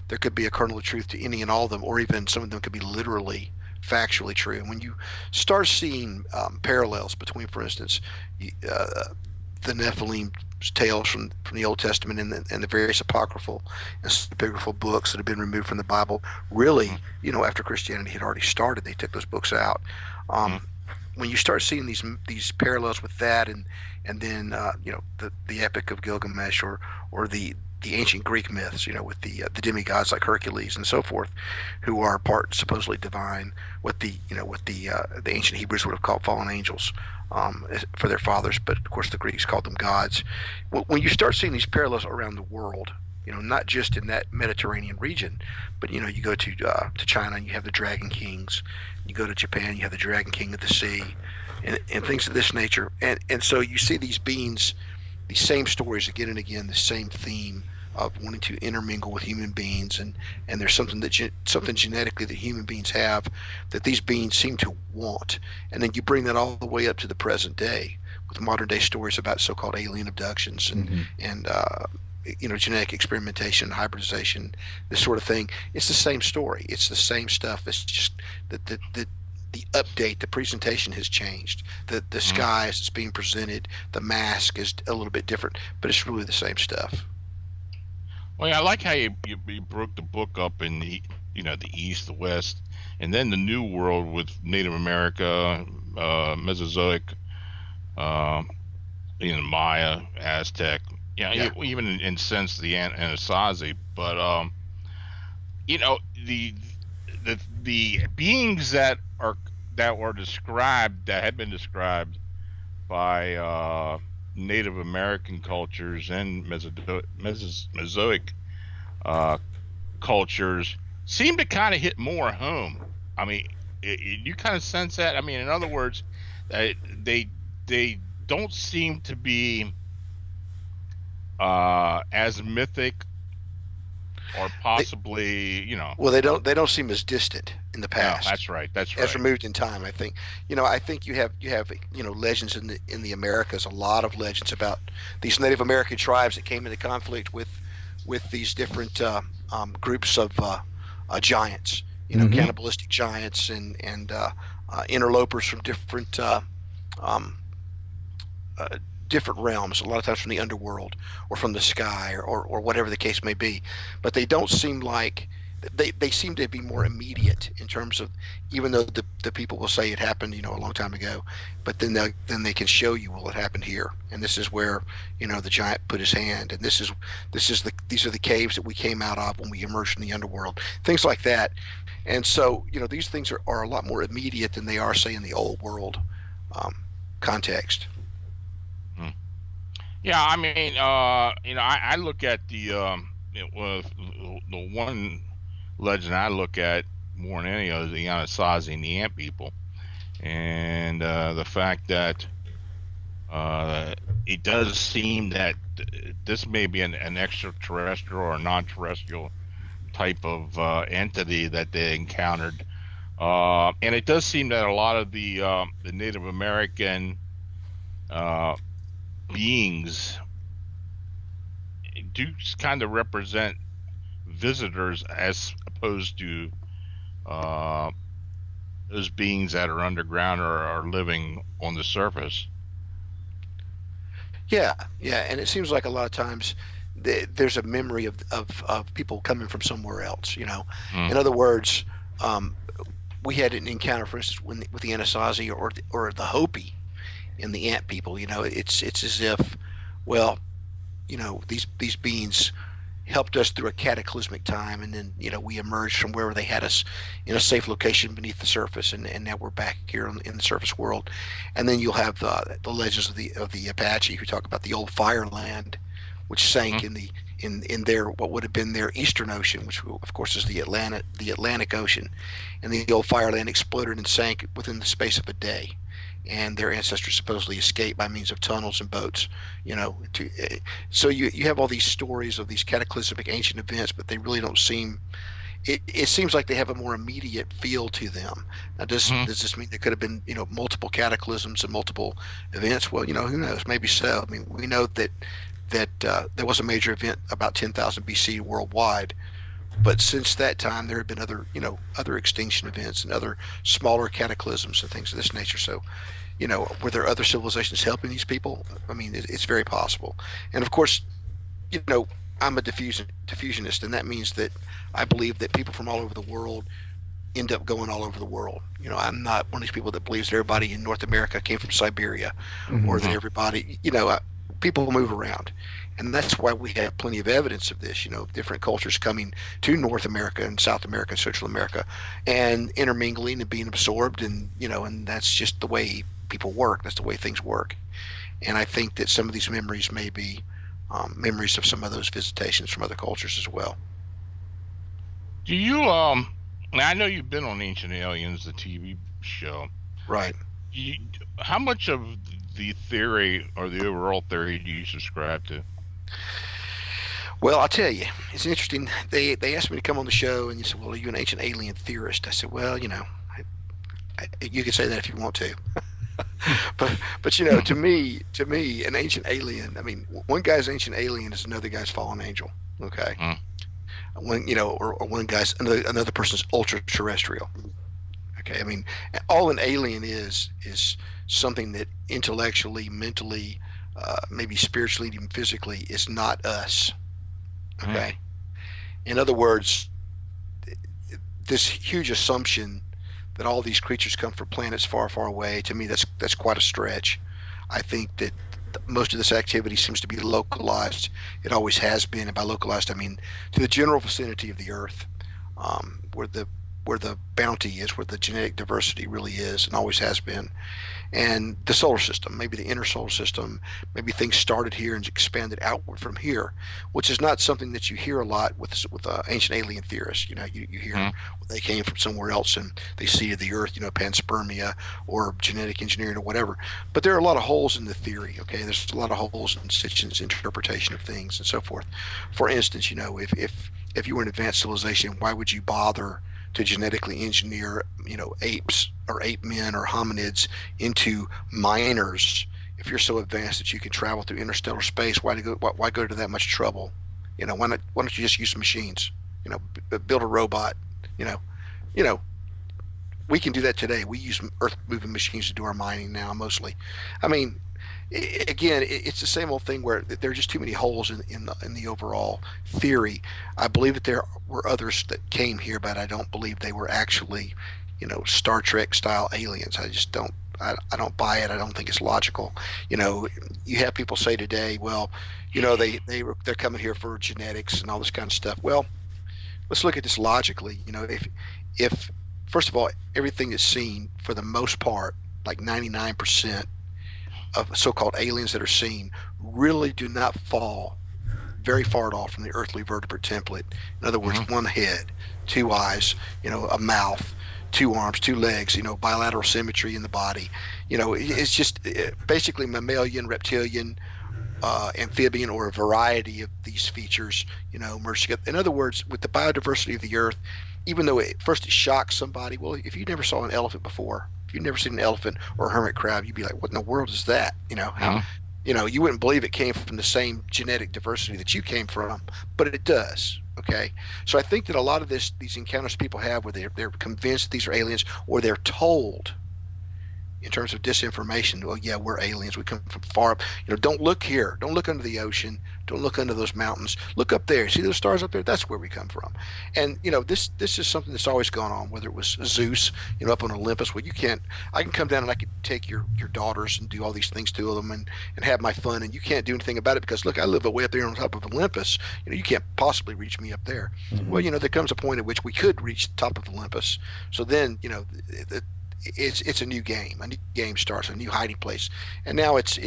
there could be a kernel of truth to any and all of them, or even some of them could be literally, factually true. And when you start seeing parallels between, for instance, the Nephilim tales from the Old Testament and the various apocryphal and epigraphical books that have been removed from the Bible, Mm, really, after Christianity had already started, they took those books out. mm, Um, when you start seeing these parallels with that, and then the Epic of Gilgamesh, or the ancient Greek myths, with the demigods like Hercules and so forth, who are part supposedly divine, what the ancient Hebrews would have called fallen angels, for their fathers, but of course the Greeks called them gods. When you start seeing these parallels around the world, not just in that Mediterranean region, but you go to China and you have the Dragon Kings. You go to Japan, you have the Dragon King of the Sea, and things of this nature. And so you see these beings, these same stories again and again, the same theme of wanting to intermingle with human beings, and there's something genetically that human beings have that these beings seem to want, and then you bring that all the way up to the present day with modern day stories about so-called alien abductions Hmm. and genetic experimentation, hybridization, this sort of thing. It's the same story. It's the same stuff. It's just that the update, the presentation has changed. The mm. sky as it's being presented, the mask is a little bit different, but it's really the same stuff. Well, yeah, I like how you broke the book up in the East, the West, and then the New World with Native America, Mesozoic, uh, Maya, Aztec, yeah, Yeah. even in sense the Anasazi. But you know the the beings that were described, that had been described by Native American cultures and Mesozoic uh, cultures seem to kind of hit more home. I mean, you kind of sense that. I mean, in other words, they they don't seem to be as mythic or They possibly, Well, they don't seem as distant in the no, past, that's right, that's as right. removed in time. I think you have legends in the Americas, a lot of legends about these Native American tribes that came into conflict with these different groups of giants, Hmm. cannibalistic giants and interlopers from um, uh, different realms, a lot of times from the underworld or from the sky, or whatever the case may be. But they don't seem like they seem to be more immediate in terms of, even though the people will say it happened a long time ago, but then they can show you, well, it happened here, and this is where the giant put his hand, and these are the caves that we came out of when we emerged from the underworld, things like that. And so these things are a lot more immediate than they are, say, in the old world um, context. Hmm. Yeah, I mean, I look at the one legend I look at more than any other, the Anasazi and the Ant People, and the fact that uh, it does seem that this may be an extraterrestrial or non-terrestrial type of entity that they encountered, and it does seem that a lot of the Native American uh, beings do kind of represent visitors as opposed to uh, those beings that are underground or are living on the surface. Yeah, yeah, and it seems like a lot of times there's a memory of people coming from somewhere else. Mm, In other words, um, we had an encounter, for instance, with the Anasazi or the Hopi and the Ant people. It's as if, well, these beings helped us through a cataclysmic time, and then we emerged from wherever they had us in a safe location beneath the surface, and now we're back here in the surface world. And then you'll have the legends of the Apache, who talk about the old Fireland, which sank mm, in their what would have been their eastern ocean, which of course is the Atlantic Ocean, and the old Fireland exploded and sank within the space of a day, and their ancestors supposedly escaped by means of tunnels and boats. So you have all these stories of these cataclysmic ancient events, but they really don't seem. It seems like they have a more immediate feel to them. Now, mm. does this mean there could have been multiple cataclysms and multiple events? Well, who knows? Maybe so. I mean, we know that there was a major event about 10,000 BC worldwide, but since that time there have been other extinction events and other smaller cataclysms and things of this nature. So were there other civilizations helping these people? I mean, it's very possible. And of course, you know, I'm a diffusionist, and that means that I believe that people from all over the world end up going all over the world. I'm not one of these people that believes that everybody in North America came from Siberia, or Hmm. that everybody, people move around. And that's why we have plenty of evidence of this, different cultures coming to North America and South America and Central America and intermingling and being absorbed. And that's just the way people work. That's the way things work. And I think that some of these memories may be memories of some of those visitations from other cultures as well. Do you now I know you've been on Ancient Aliens, the TV show. Right. You, how much of the theory or the overall theory do you subscribe to? Well, I'll tell you, it's interesting. They asked me to come on the show, and you said, "Well, are you an ancient alien theorist?" I said, "Well, you can say that if you want to." but to me, an ancient alien. I mean, one guy's ancient alien is another guy's fallen angel. Okay, Mm, or one guy's another person's ultra terrestrial. Okay, I mean, all an alien is something that intellectually, mentally, maybe spiritually, even physically, is not us. mm, Okay, in other words, this huge assumption that all these creatures come from planets far, far away, to me, that's quite a stretch. I think that most of this activity seems to be localized. It always has been, and by localized, I mean to the general vicinity of the Earth, where the bounty is, where the genetic diversity really is, and always has been, and the solar system, maybe the inner solar system, maybe things started here and expanded outward from here, which is not something that you hear a lot with ancient alien theorists. You hear mm. they came from somewhere else and they seeded the earth, panspermia or genetic engineering or whatever. But there are a lot of holes in the theory. Okay, there's a lot of holes in Sitchin's interpretation of things and so forth. For instance, if you were an advanced civilization, why would you bother to genetically engineer, apes or ape men or hominids into miners if you're so advanced that you can travel through interstellar space? Why go to that much trouble? Why don't you just use machines? Build a robot. You know, you know, we can do that today. We use earth moving machines to do our mining now, mostly. I mean, again, it's the same old thing where there are just too many holes in the overall theory. I believe that there were others that came here, but I don't believe they were actually, Star Trek style aliens. I just don't. I don't buy it. I don't think it's logical. You have people say today, well, they're coming here for genetics and all this kind of stuff. Well, let's look at this logically. If first of all, everything is seen for the most part, like 99% of so-called aliens that are seen, really do not fall very far off from the earthly vertebrate template. In other words, Mm. one head, two eyes, a mouth, two arms, two legs, bilateral symmetry in the body. It's just basically mammalian, reptilian, amphibian, or a variety of these features, merged together. In other words, with the biodiversity of the earth, even though it shocks somebody, well, if you never saw an elephant before, if you've never seen an elephant or a hermit crab, you'd be like, what in the world is that? How Mm. You wouldn't believe it came from the same genetic diversity that you came from, but it does. Okay, so I think that a lot of these encounters people have where they're convinced these are aliens, or they're told in terms of disinformation. Well, yeah, we're aliens. We come from far up. Don't look here. Don't look under the ocean. Don't look under those mountains. Look up there. See those stars up there? That's where we come from. And this is something that's always gone on. Whether it was Zeus, up on Olympus, well, you can't. I can come down and I can take your daughters and do all these things to them and have my fun, and you can't do anything about it because look, I live way up there on top of Olympus. You can't possibly reach me up there. Mm-hmm. Well, there comes a point at which we could reach the top of Olympus. So then, it's a new game. A new game starts, a new hiding place, and now it's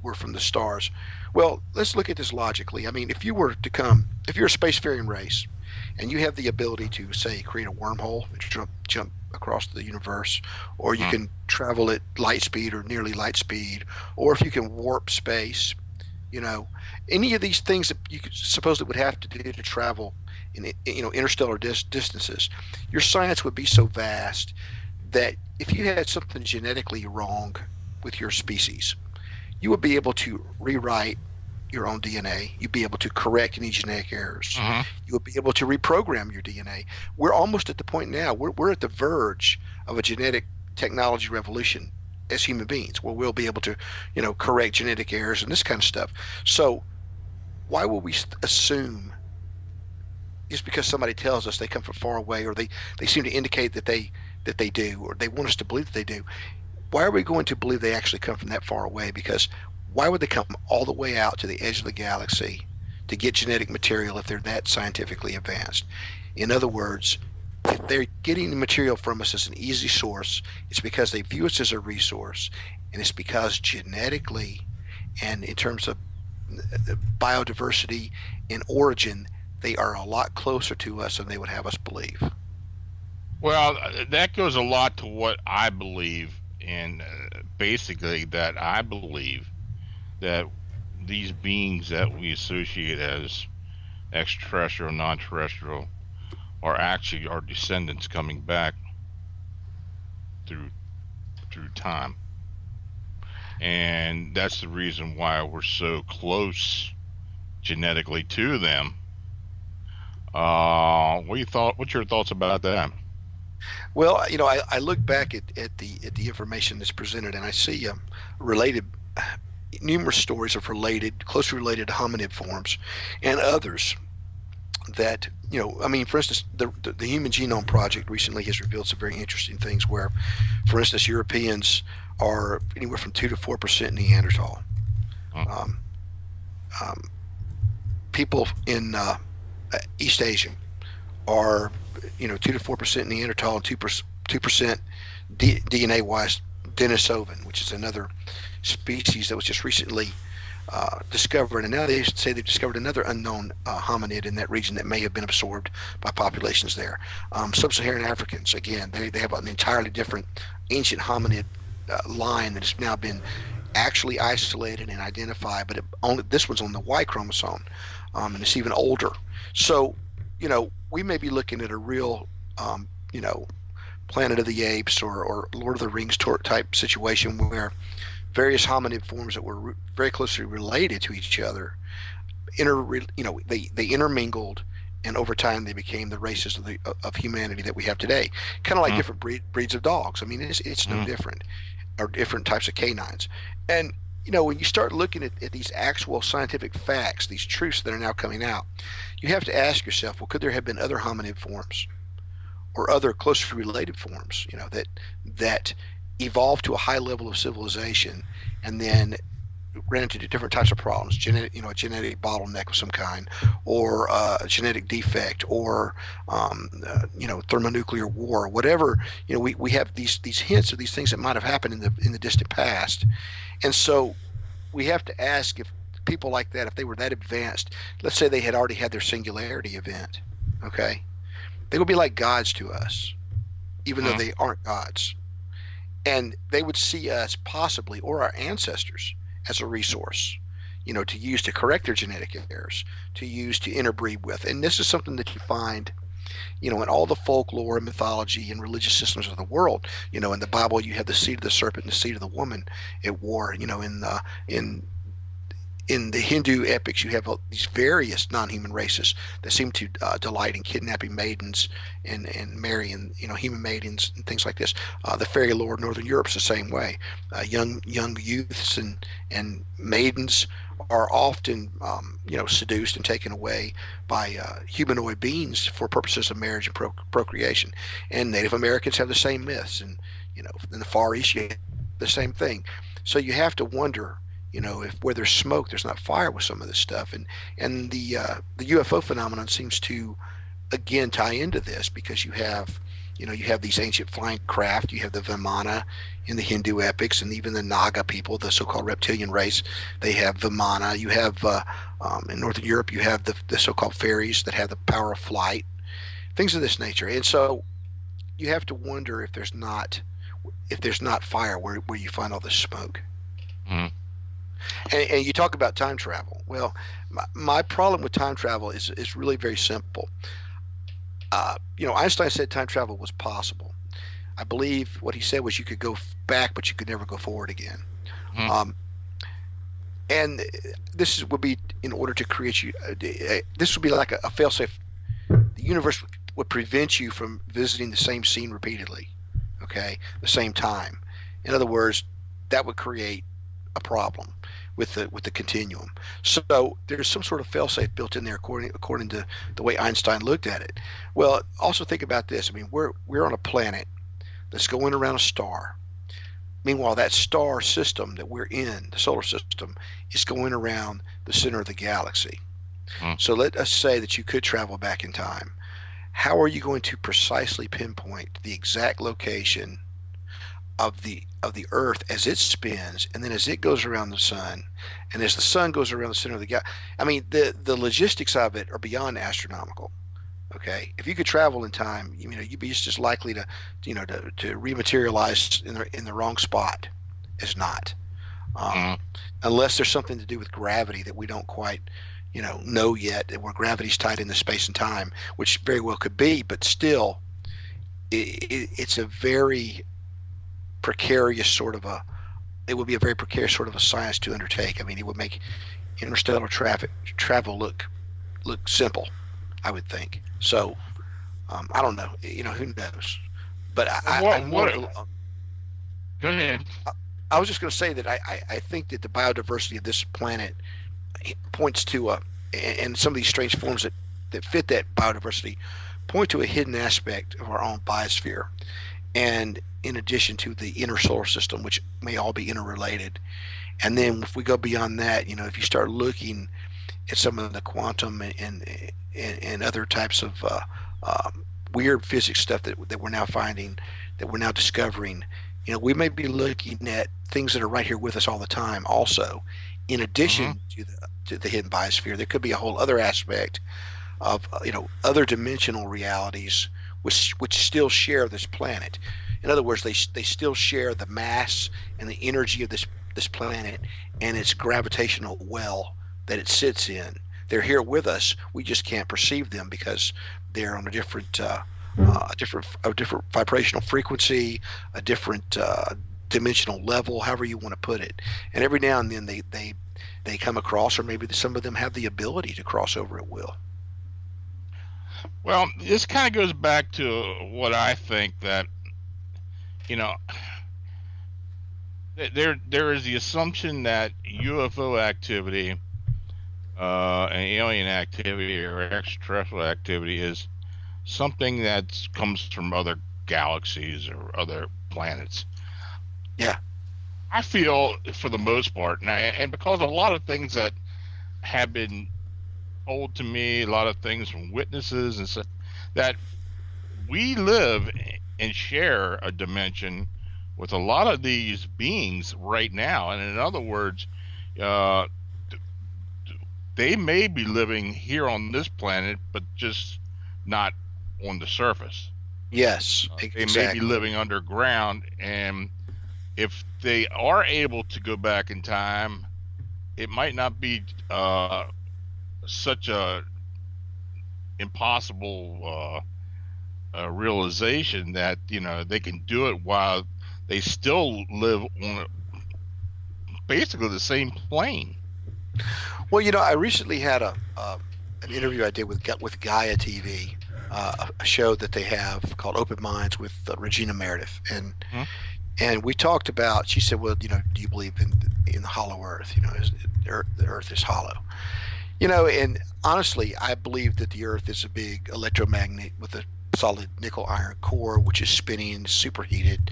we're from the stars. Well, let's look at this logically. I mean, if you're a spacefaring race, and you have the ability to say create a wormhole and jump across the universe, or you can travel at light speed or nearly light speed, or if you can warp space, any of these things that you could suppose that would have to do to travel in interstellar distances, your science would be so vast that if you had something genetically wrong with your species, you would be able to rewrite your own DNA. You'd be able to correct any genetic errors. You would be able to reprogram your DNA. We're almost at the point now, we're at the verge of a genetic technology revolution as human beings, where we'll be able to, correct genetic errors and this kind of stuff. So why would we assume just because somebody tells us they come from far away, or they seem to indicate that they do, or they want us to believe that they do, why are we going to believe they actually come from that far away? Because why would they come all the way out to the edge of the galaxy to get genetic material if they're that scientifically advanced? In other words, if they're getting the material from us as an easy source, it's because they view us as a resource, and it's because genetically and in terms of biodiversity and origin, they are a lot closer to us than they would have us believe. Well, that goes a lot to what I believe, and basically that I believe that these beings that we associate as extraterrestrial, non-terrestrial, are actually our descendants coming back through time, and that's the reason why we're so close genetically to them. What's your thoughts about that? Well, I look back at the information that's presented, and I see related numerous stories of closely related hominid forms, and others that for instance, the Human Genome Project recently has revealed some very interesting things. Where, for instance, Europeans are anywhere from 2 to 4% Neanderthal. People in East Asia are 2 to 4% Neanderthal and 2% DNA wise Denisovan, which is another species that was just recently discovered, and now they say they've discovered another unknown hominid in that region that may have been absorbed by populations there. Sub-Saharan Africans, again, they have an entirely different ancient hominid line that has now been actually isolated and identified, but this one's on the Y chromosome, and it's even older. So, we may be looking at a real, Planet of the Apes or Lord of the Rings type situation where various hominid forms that were very closely related to each other, they intermingled, and over time they became the races of humanity that we have today. Kind of like different breeds of dogs. I mean, it's no different, or different types of canines. And when you start looking at these actual scientific facts, these truths that are now coming out, you have to ask yourself, well, could there have been other hominid forms or other closely related forms, that evolved to a high level of civilization and then ran into different types of problems, a genetic bottleneck of some kind, or a genetic defect, or thermonuclear war, whatever. We have these hints of these things that might have happened in the distant past, and so we have to ask if people like that, if they were that advanced, let's say they had already had their singularity event, okay, they would be like gods to us, even though they aren't gods, and they would see us possibly, or our ancestors, as a resource, to use to correct their genetic errors, to use to interbreed with. And this is something that you find, in all the folklore and mythology and religious systems of the world. In the Bible, you have the seed of the serpent and the seed of the woman at war. In in the Hindu epics, you have these various non-human races that seem to delight in kidnapping maidens and marrying, human maidens and things like this. The fairy lore in Northern Europe is the same way. Young youths and maidens are often, seduced and taken away by humanoid beings for purposes of marriage and procreation. And Native Americans have the same myths, and in the Far East, you have the same thing. So you have to wonder, if where there's smoke, there's not fire with some of this stuff, and the UFO phenomenon seems to again tie into this because you have these ancient flying craft, you have the Vimana in the Hindu epics, and even the Naga people, the so-called reptilian race, they have Vimana. You have in Northern Europe, you have the so-called fairies that have the power of flight, things of this nature, and so you have to wonder if there's not fire where you find all this smoke. Mm. And you talk about time travel. Well, my problem with time travel is really very simple. Einstein said time travel was possible. I believe what he said was you could go back, but you could never go forward again. Mm. And this would be in order to create you. This would be like a failsafe. The universe would prevent you from visiting the same scene repeatedly. Okay, the same time. In other words, that would create a problem with the continuum. So there's some sort of failsafe built in there according to the way Einstein looked at it. Well, also think about this. I mean, we're on a planet that's going around a star. Meanwhile, that star system that we're in, the solar system, is going around the center of the galaxy. So let us say that you could travel back in time. How are you going to precisely pinpoint the exact location of the Earth as it spins, and then as it goes around the sun, and as the sun goes around the center of the galaxy? I mean, the logistics of it are beyond astronomical. Okay, if you could travel in time, you'd be just as likely to rematerialize in the wrong spot as not, unless there's something to do with gravity that we don't quite know yet, where gravity's tied into space and time, which very well could be, but still, it's a very precarious sort of it would be a very precarious sort of a science to undertake. I mean, it would make interstellar travel look simple, I would think. So, I don't know. Who knows? But Go ahead. I was just going to say that I think that the biodiversity of this planet points to and some of these strange forms that fit that biodiversity point to a hidden aspect of our own biosphere, and in addition to the inner solar system, which may all be interrelated. And then if we go beyond that, if you start looking at some of the quantum and other types of weird physics stuff that we're now finding, that we're now discovering, we may be looking at things that are right here with us all the time also, in addition to the hidden biosphere. There could be a whole other aspect of other dimensional realities which still share this planet. In other words, they still share the mass and the energy of this planet and its gravitational well that it sits in. They're here with us. We just can't perceive them because they're on a different vibrational frequency, a different dimensional level, however you want to put it. And every now and then they come across, or maybe some of them have the ability to cross over at will. Well, this kind of goes back to what I think, that there is the assumption that UFO activity and alien activity or extraterrestrial activity is something that comes from other galaxies or other planets. Yeah. I feel, for the most part, and because a lot of things that have been told to me, a lot of things from witnesses and stuff, that we live and share a dimension with a lot of these beings right now. And in other words, they may be living here on this planet, but just not on the surface. Yes, exactly. Exactly. They may be living underground, and if they are able to go back in time, it might not be such a impossible realization that they can do it while they still live on basically the same plane. Well, I recently had an interview I did with Gaia TV, a show that they have called Open Minds with Regina Meredith, Hmm? and we talked about. She said, "Well, do you believe in the hollow Earth? The Earth is hollow." And honestly, I believe that the Earth is a big electromagnet with a solid nickel iron core, which is spinning, superheated,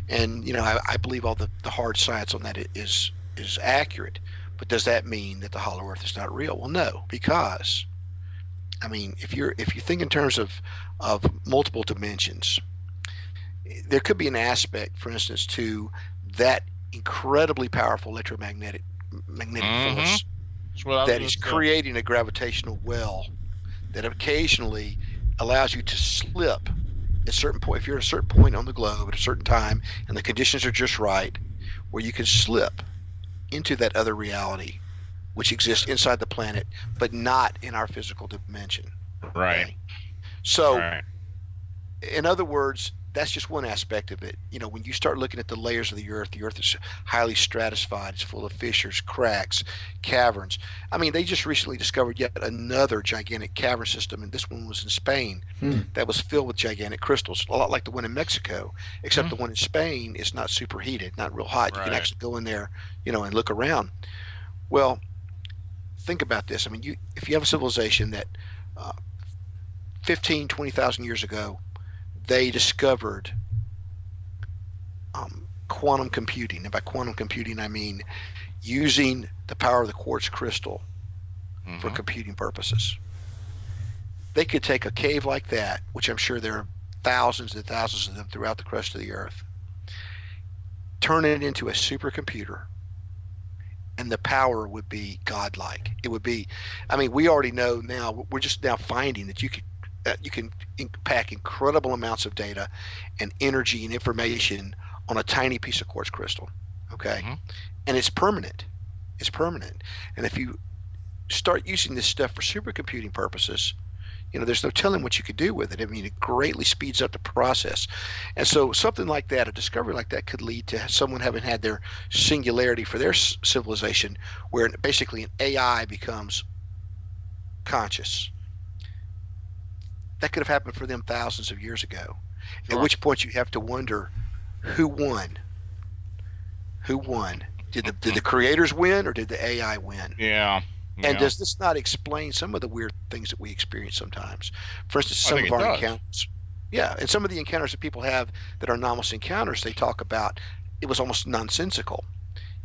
and I believe all the hard science on that is accurate. But does that mean that the hollow Earth is not real? Well, no, because if you think in terms of multiple dimensions, there could be an aspect, for instance, to that incredibly powerful magnetic Mm-hmm. force That's what I was that going is to say. creating a gravitational well that occasionally allows you to slip at a certain point. If you're at a certain point on the globe at a certain time and the conditions are just right, where you can slip into that other reality which exists inside the planet, but not in our physical dimension. Right. Okay. So, Right. in other words, that's just one aspect of it. When you start looking at the layers of the Earth is highly stratified. It's full of fissures, cracks, caverns. They just recently discovered yet another gigantic cavern system, and this one was in Spain, Hmm. that was filled with gigantic crystals, a lot like the one in Mexico, except the Mhm. one in Spain is not superheated, not real hot. You can Right. actually go in there, and look around. Well, think about this. If you have a civilization that uh, 15, 20,000 years ago, they discovered quantum computing. And by quantum computing, I mean using the power of the quartz crystal for Mm-hmm. computing purposes. They could take a cave like that, which I'm sure there are thousands and thousands of them throughout the crust of the earth, turn it into a supercomputer, and the power would be godlike. It would be, we already know now. We're just now finding that you can pack incredible amounts of data and energy and information on a tiny piece of quartz crystal. Okay, Mm-hmm. and it's permanent. It's permanent. And if you start using this stuff for supercomputing purposes, there's no telling what you could do with it. It greatly speeds up the process. And so something like that, a discovery like that, could lead to someone having had their singularity for their civilization, where basically an AI becomes conscious. That could have happened for them thousands of years ago. At Sure. which point you have to wonder who won. Who won? Did the creators win, or did the AI win? Yeah. And Yeah. does this not explain some of the weird things that we experience sometimes? For instance, I some think of it our does. encounters. Yeah, and some of the encounters that people have that are anomalous encounters, they talk about it was almost nonsensical.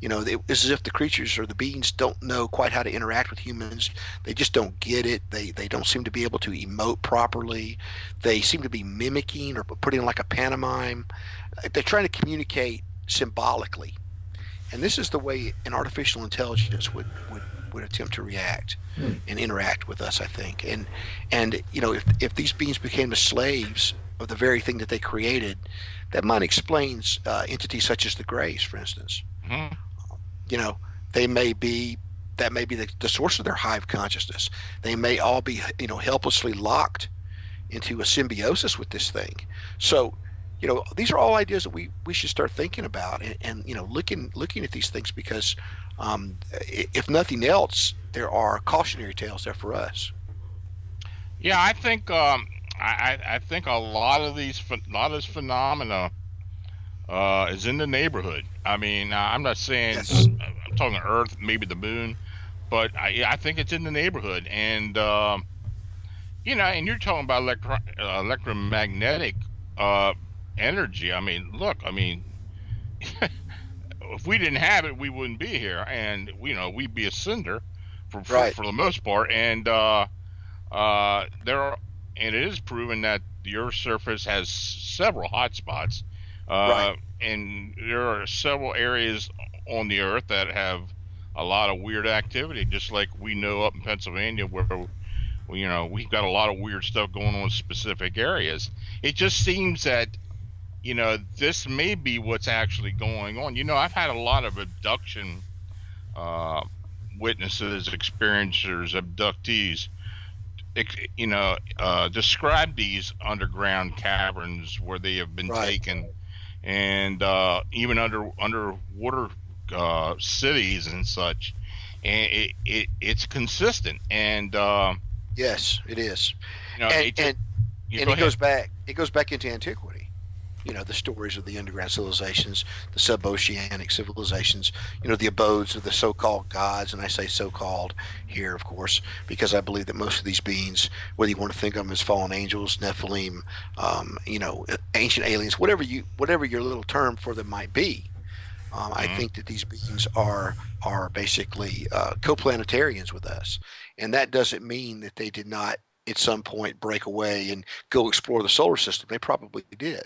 It's as if the creatures or the beings don't know quite how to interact with humans. They just don't get it. They don't seem to be able to emote properly. They seem to be mimicking or putting like a pantomime. They're trying to communicate symbolically, and this is the way an artificial intelligence would attempt to react Hmm. and interact with us, I think. And if these beings became the slaves of the very thing that they created, that might explain entities such as the Greys, for instance. Mm-hmm. you know they may be that may be the source of their hive consciousness. They may all be helplessly locked into a symbiosis with this thing. So these are all ideas that we should start thinking about, and looking at these things, because if nothing else, there are cautionary tales there for us. Yeah, I think I think a lot of lot of this phenomena is in the neighborhood. I mean, I'm not saying Yes. I'm talking Earth, maybe the moon, but I think it's in the neighborhood, and and you're talking about electromagnetic uh, energy. I mean, look, I mean, if we didn't have it, we wouldn't be here, and we'd be a cinder Right. for the most part, and there are, and it is proven that the Earth's surface has several hot spots, Right. and there are several areas on the Earth that have a lot of weird activity, just like we know up in Pennsylvania where we've got a lot of weird stuff going on in specific areas. It just seems that this may be what's actually going on. I've had a lot of abduction uh, witnesses, experiencers, abductees describe these underground caverns where they have been Right. taken, and even underwater cities and such. and it's consistent, and Yes, it is. you know, And it just and you and go it ahead. goes back. It goes back into antiquity. The stories of the underground civilizations, the sub-oceanic civilizations, the abodes of the so-called gods. And I say so-called here, of course, because I believe that most of these beings, whether you want to think of them as fallen angels, Nephilim, ancient aliens, whatever your little term for them might be, I Mhm. think that these beings are basically coplanetarians with us, and that doesn't mean that they did not at some point break away and go explore the solar system. They probably did,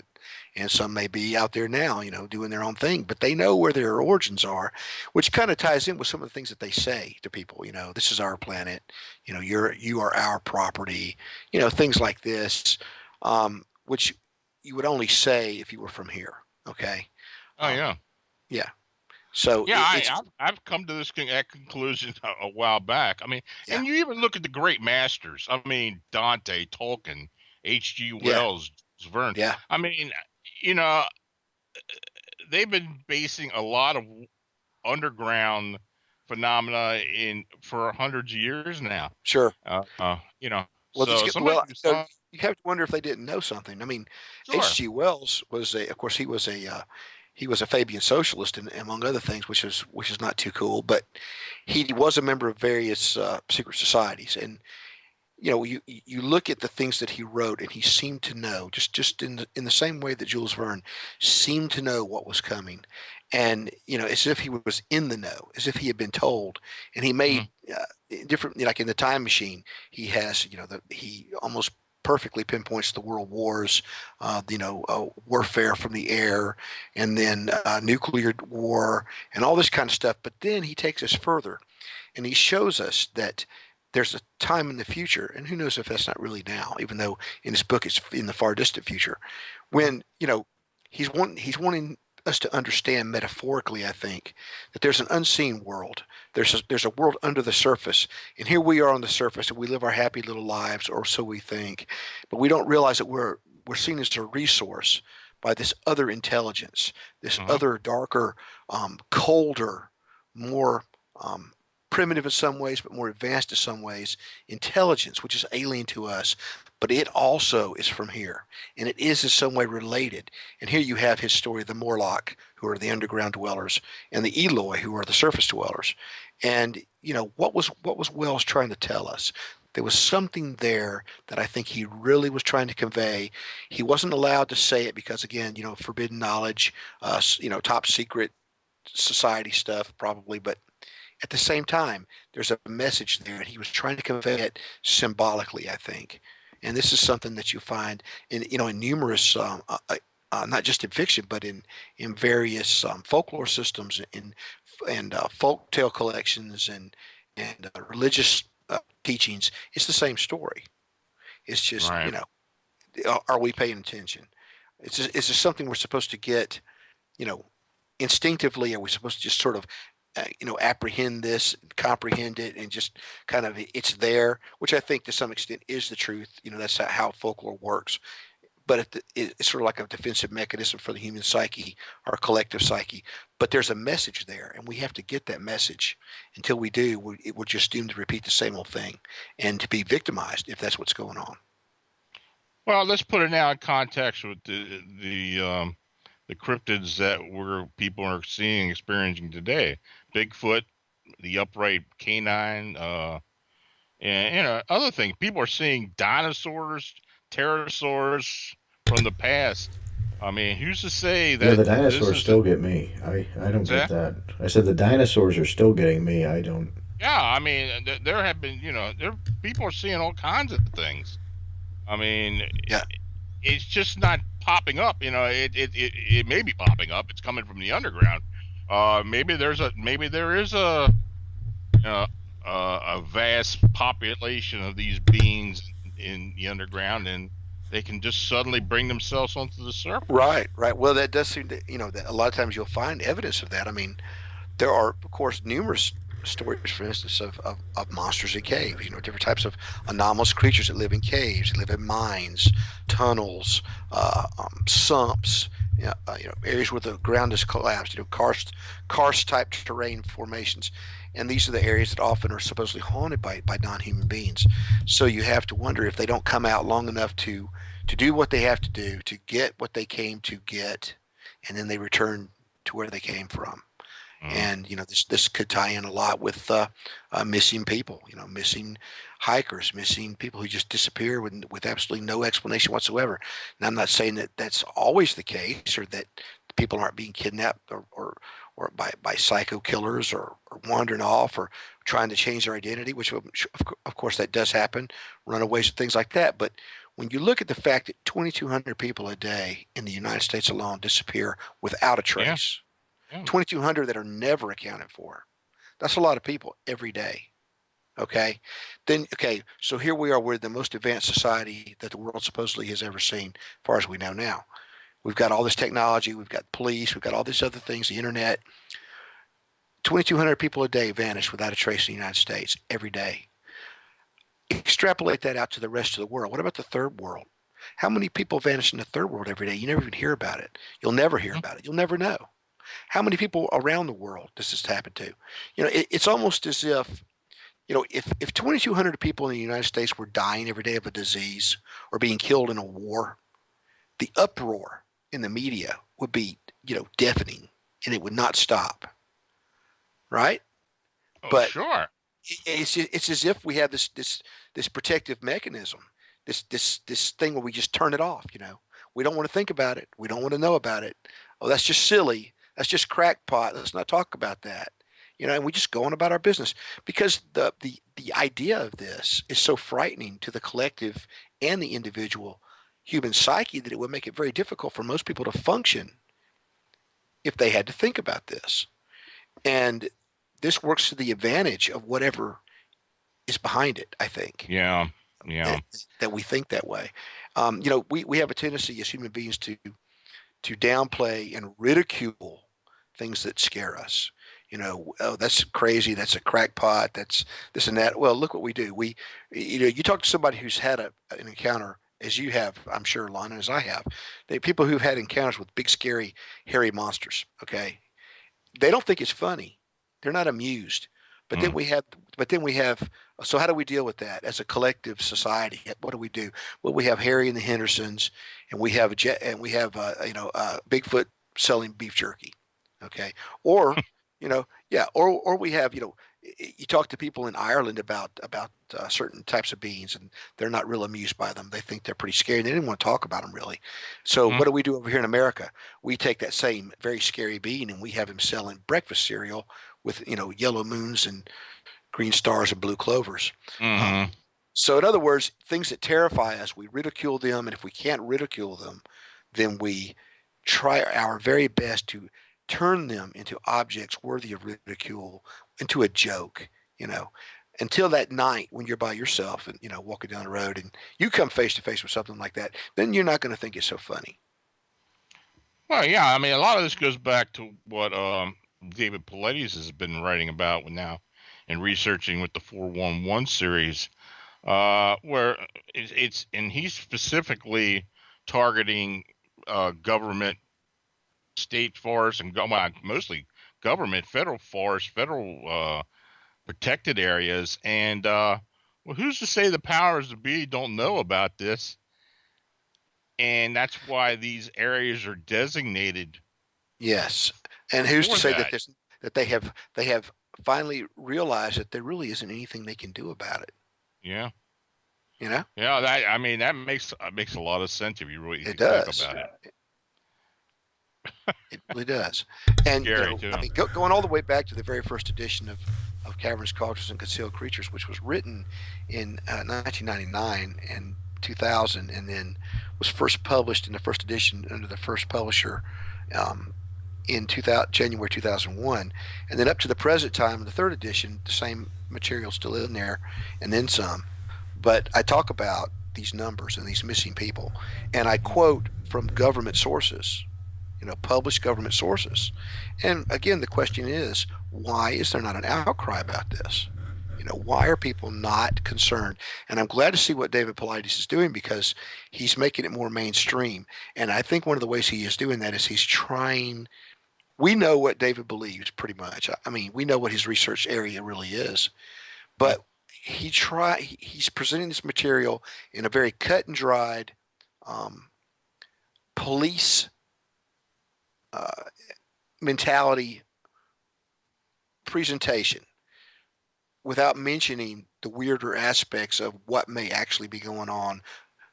and some may be out there now, doing their own thing. But they know where their origins are, which kind of ties in with some of the things that they say to people. This is our planet. You are our property. Things like this, which you would only say if you were from here. Okay. Oh Um, yeah. yeah. So Yeah, it's I've come to this that conclusion a while back. I mean, yeah, and you even look at the great masters. I mean, Dante, Tolkien, H.G. yeah, Wells, Verne. yeah, I mean, you know, they've been basing a lot of underground phenomena in for hundreds of years now. sure. Well, So somebody who saw, you have to wonder if they didn't know something. I mean, sure, H.G. Wells of course, he was a Fabian socialist, and among other things, which is not too cool. But he was a member of various secret societies, and you look at the things that he wrote, and he seemed to know, just in the same way that Jules Verne seemed to know what was coming, and as if he was in the know, as if he had been told, and he mhm, made different, like in the Time Machine, he has he almost perfectly pinpoints the world wars, warfare from the air, and then nuclear war, and all this kind of stuff. But then he takes us further, and he shows us that there's a time in the future, and who knows if that's not really now, even though in his book it's in the far distant future, mhm, when he's wanting us to understand metaphorically, I think, that there's an unseen world. There's a world under the surface, and here we are on the surface, and we live our happy little lives, or so we think, but we don't realize that we're seen as a resource by this other intelligence, this mhm. other darker, colder, more primitive in some ways, but more advanced in some ways, intelligence, which is alien to us, but it also is from here, and it is in some way related. And here you have his story, the Morlock, who are the underground dwellers, and the Eloi, who are the surface dwellers. And what was Wells trying to tell us? There was something there that I think he really was trying to convey. He wasn't allowed to say it because, again, forbidden knowledge, top secret society stuff, probably, but at the same time, there's a message there, and he was trying to convey it symbolically, I think. And this is something that you find in numerous, not just in fiction, but in various folklore systems, and folk tale collections, and religious teachings. It's the same story. It's just Right. are we paying attention? It's just something we're supposed to get, you know, instinctively. Are we supposed to just sort of apprehend this, comprehend it, and just kind of it's there, which I think to some extent is the truth. That's how folklore works. But it's sort of like a defensive mechanism for the human psyche, our collective psyche. But there's a message there, and we have to get that message. Until we do, we're just doomed to repeat the same old thing and to be victimized if that's what's going on. Well, let's put it now in context with the cryptids that people are seeing, experiencing today. Bigfoot, the upright canine, and other things. People are seeing dinosaurs, pterosaurs from the past. I mean, who's to say Yeah, that the this dinosaurs isn't still get me. I don't get that? that. I said the dinosaurs are still getting me. I don't. Yeah, I mean, there have been, there people are seeing all kinds of things. I mean, Yeah, it's just not popping up. It may be popping up. It's coming from the underground. Maybe there is uh, a vast population of these beings in the underground, and they can just suddenly bring themselves onto the surface. right, right. Well, that does seem to, that a lot of times you'll find evidence of that. I mean, there are, of course, numerous stories, for instance, of monsters in caves. Different types of anomalous creatures that live in caves, that live in mines, tunnels, sumps, areas where the ground is collapsed, karst type terrain formations, and these are the areas that often are supposedly haunted by non-human beings. So you have to wonder if they don't come out long enough to do what they have to do to get what they came to get, and then they return to where they came from. Mm. And this could tie in a lot with missing people, missing hikers, missing people who just disappear with absolutely no explanation whatsoever. And I'm not saying that that's always the case, or that people aren't being kidnapped or by psycho killers, or wandering off, or trying to change their identity, which of course that does happen, runaways and things like that. But when you look at the fact that 2,200 people a day in the United States alone disappear without a Yeah. trace, Yeah. 2,200 that are never accounted for. That's a lot of people every day. Okay. So here we are. We're the most advanced society that the world supposedly has ever seen, as far as we know now. We've got all this technology. We've got police. We've got all these other things, the internet. 2,200 people a day vanish without a trace in the United States every day. Extrapolate that out to the rest of the world. What about the third world? How many people vanish in the third world every day? You never even hear about it. You'll never hear about it. You'll never know. How many people around the world does this happen to? It's almost as if, if 2,200 people in the United States were dying every day of a disease or being killed in a war, the uproar in the media would be, deafening, and it would not stop. Right? Oh, But sure. it's as if we have this protective mechanism, this thing where we just turn it off. We don't want to think about it. We don't want to know about it. Oh, that's just silly. That's just crackpot. Let's not talk about that. And we just go on about our business, because the idea of this is so frightening to the collective and the individual human psyche that it would make it very difficult for most people to function if they had to think about this. And this works to the advantage of whatever is behind it, I think. Yeah. Yeah. That we think that way. We have a tendency as human beings to downplay and ridicule things that scare us. Oh, that's crazy. That's a crackpot. That's this and that. Well, look what we do. You talk to somebody who's had an encounter, as you have, I'm sure, Lana, as I have. People who've had encounters with big, scary, hairy monsters. Okay, they don't think it's funny. They're not amused. But then we have. So how do we deal with that as a collective society? What do we do? Well, we have Harry and the Hendersons, and we have Bigfoot selling beef jerky. Okay, or or we have you talk to people in Ireland about certain types of beings, and they're not real amused by them. They think they're pretty scary. They didn't want to talk about them really. So what do we do over here in America? We take that same very scary being, and we have him selling breakfast cereal with yellow moons and green stars and blue clovers. Mm-hmm. So in other words, things that terrify us, we ridicule them, and if we can't ridicule them, then we try our very best to turn them into objects worthy of ridicule, into a joke, until that night when you're by yourself and, walking down the road and you come face to face with something like that, then you're not going to think it's so funny. Well, yeah. I mean, a lot of this goes back to what David Paulides has been writing about now and researching with the 411 series, where it's and he's specifically targeting government, state forests, and mostly government, federal forests, federal protected areas. And well, who's to say the powers that be don't know about this? And that's why these areas are designated. Yes, and who's to say that that they have finally realized that there really isn't anything they can do about it? Yeah. Yeah. That makes a lot of sense if you really think about it. It really does. And Scary too. Going all the way back to the very first edition of Caverns, Cauldrons, and Concealed Creatures, which was written in 1999 and 2000, and then was first published in the first edition under the first publisher in January 2001, and then up to the present time in the third edition, the same material still in there, and then some. But I talk about these numbers and these missing people, and I quote from government sources, published government sources. And again, the question is, why is there not an outcry about this? Why are people not concerned? And I'm glad to see what David Paulides is doing because he's making it more mainstream. And I think one of the ways he is doing that is he's trying. We know what David believes pretty much. I mean, we know what his research area really is, Mm, but he's presenting this material in a very cut and dried um, police uh, mentality presentation without mentioning the weirder aspects of what may actually be going on,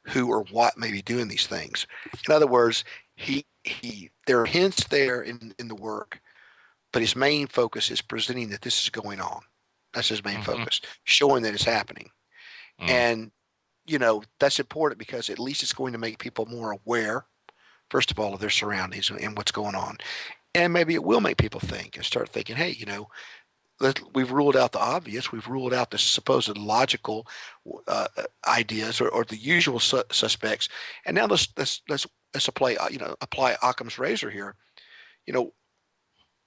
who or what may be doing these things. In other words, he there are hints there in the work, but his main focus is presenting that this is going on. That's his main mm-hmm, focus, showing that it's happening. mm, And that's important because at least it's going to make people more aware, first of all, of their surroundings and what's going on. And maybe it will make people think and start thinking, hey, we've ruled out the obvious. We've ruled out the supposed logical ideas or the usual suspects. And now let's apply Occam's razor here. You know,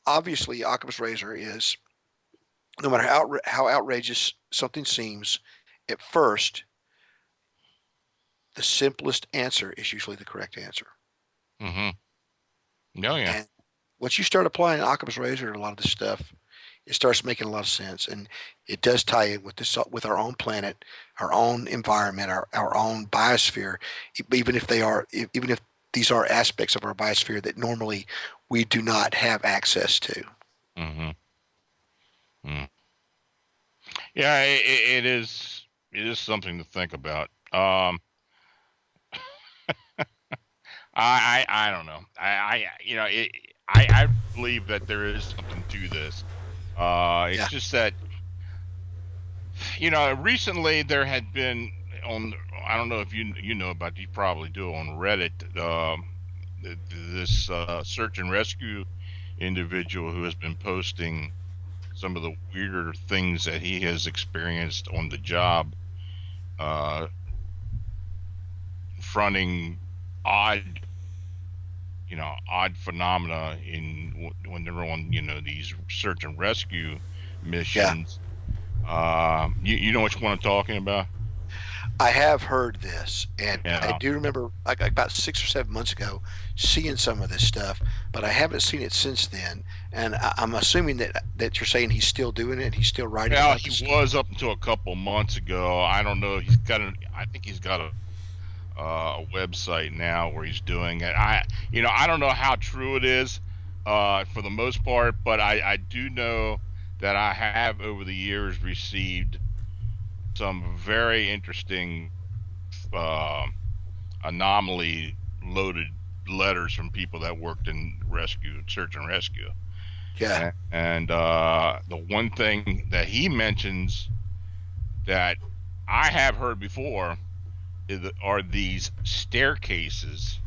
Obviously Occam's razor is no matter how outrageous something seems at first, the simplest answer is usually the correct answer. mm-hmm. Oh yeah. And once you start applying Occam's razor to a lot of this stuff, it starts making a lot of sense, and it does tie in with our own planet, our own environment, our own biosphere. Even if these are aspects of our biosphere that normally we do not have access to. Mm-hmm. Mm. Yeah, it is. It is something to think about. I don't know. I believe that there is something to this. It's Yeah, just that recently there had been on. I don't know if you know about. You probably do on Reddit. This search and rescue individual who has been posting some of the weirder things that he has experienced on the job, uh, fronting odd, odd phenomena when they're on, these search and rescue yeah. missions. You know which one I'm talking about? I have heard this, and I Yeah. do remember like about 6 or 7 months ago seeing some of this stuff, but I haven't seen it since then. And I'm assuming that you're saying he's still doing it. He's still writing Well, about he this stuff. was up until a couple months ago. I don't know. I think he's got a website now where he's doing it. I don't know how true it is, for the most part, but I do know that I have over the years received some very interesting, uh, anomaly loaded letters from people that worked in search and rescue. Yeah, And the one thing that he mentions that I have heard before are these staircases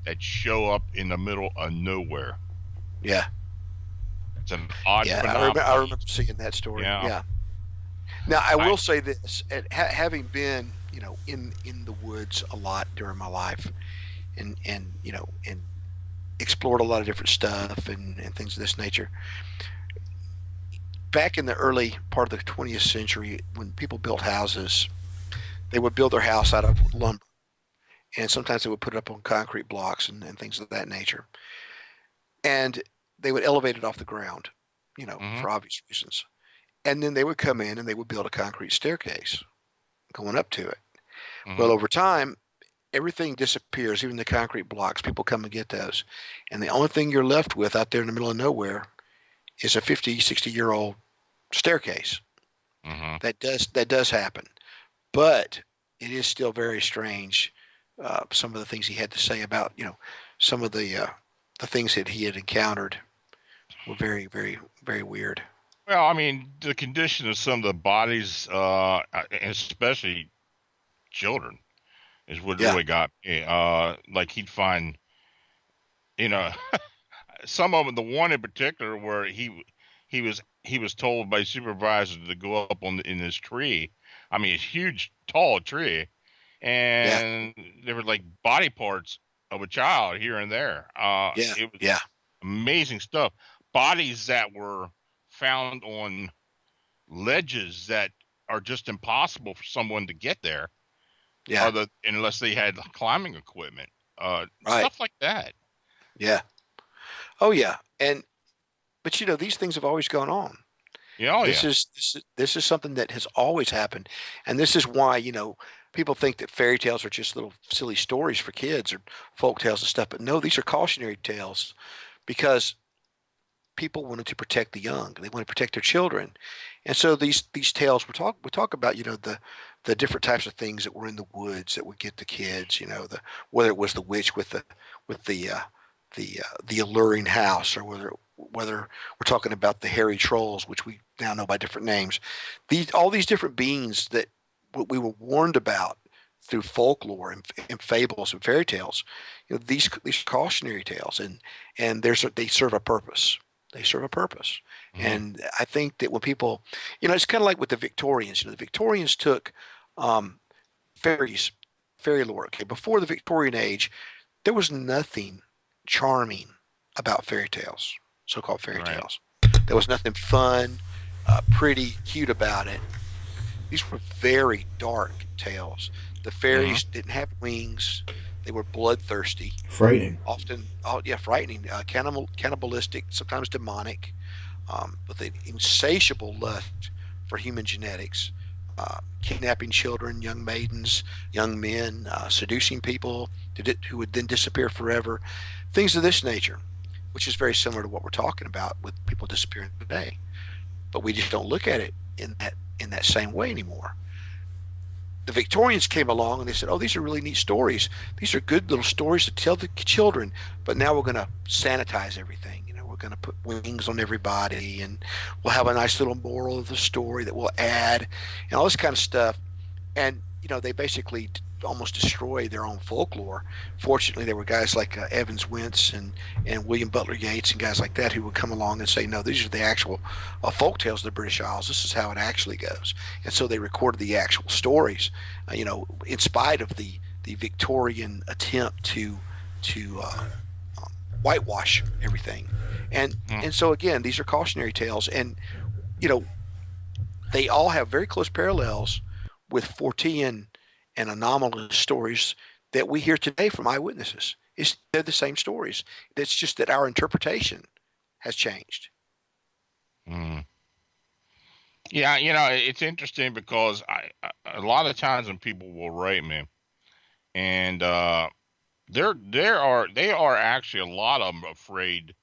that show up in the middle of nowhere. yeah, It's an odd yeah. I phenomenon. remember seeing that story. Yeah. Yeah. Now I I will say this: having been in the woods a lot during my life, and explored a lot of different stuff and things of this nature. Back in the early part of the 20th century, when people built houses, they would build their house out of lumber, and sometimes they would put it up on concrete blocks and things of that nature. And they would elevate it off the ground, mhm for obvious reasons. And then they would come in and they would build a concrete staircase going up to it. Well, mhm over time, everything disappears, even the concrete blocks. People come and get those. And the only thing you're left with out there in the middle of nowhere is a 50, 60-year-old staircase. mhm That does happen. But it is still very strange. Some of the things he had to say about some of the things that he had encountered were very very very weird. Well, I mean, the condition of some of the bodies, especially children, is what Yeah, really got me. Like he'd find, you know, some of them. The one in particular where he was told by supervisor to go up in this tree. I mean, a huge, tall tree, yeah, and there were like body parts of a child here and there. yeah, It was yeah, amazing stuff. Bodies that were found on ledges that are just impossible for someone to get there, Yeah. unless they had climbing equipment, Right. stuff like that. Yeah. Oh yeah. But these things have always gone on. Yeah, oh This yeah, is this is something that has always happened, and this is why people think that fairy tales are just little silly stories for kids or folk tales and stuff. But no, these are cautionary tales because people wanted to protect the young. They want to protect their children, and so these tales we talk about the different types of things that were in the woods that would get the kids. Whether it was the witch with the alluring house, or whether we're talking about the hairy trolls, which we now know by different names. All these different beings that we were warned about through folklore and fables and fairy tales. These cautionary tales, and they serve a purpose. They serve a purpose. hmm And I think that when people, it's kind of like with the Victorians. The Victorians took um, fairies, fairy lore. Okay, before the Victorian age, there was nothing charming about fairy tales, so-called fairy right. tales. There was nothing fun, pretty, cute about it. These were very dark tales. The hmm fairies didn't have wings. They were bloodthirsty, Frightening. often, oh yeah, frightening, cannibalistic, sometimes demonic, with an insatiable lust for human genetics, kidnapping children, young maidens, young men, seducing people who would then disappear forever, things of this nature, which is very similar to what we're talking about with people disappearing today. But we just don't look at it in that same way anymore. The Victorians came along and they said, "Oh, these are really neat stories. These are good little stories to tell the children." But now we're going to sanitize everything. We're going to put wings on everybody, and we'll have a nice little moral of the story that we'll add, and all this kind of stuff. And they basically almost destroy their own folklore. Fortunately, there were guys like Evans Wentz and William Butler Yeats and guys like that who would come along and say, no, these are the actual folk tales of the British Isles. This is how it actually goes. And so they recorded the actual stories, in spite of the Victorian attempt to whitewash everything. And hmm and so again, these are cautionary tales, and you know they all have very close parallels with Fortean and anomalous stories that we hear today from eyewitnesses. They're the same stories. It's just that our interpretation has changed. hmm Yeah, it's interesting because a lot of times when people will write me, and they are actually a lot of them afraid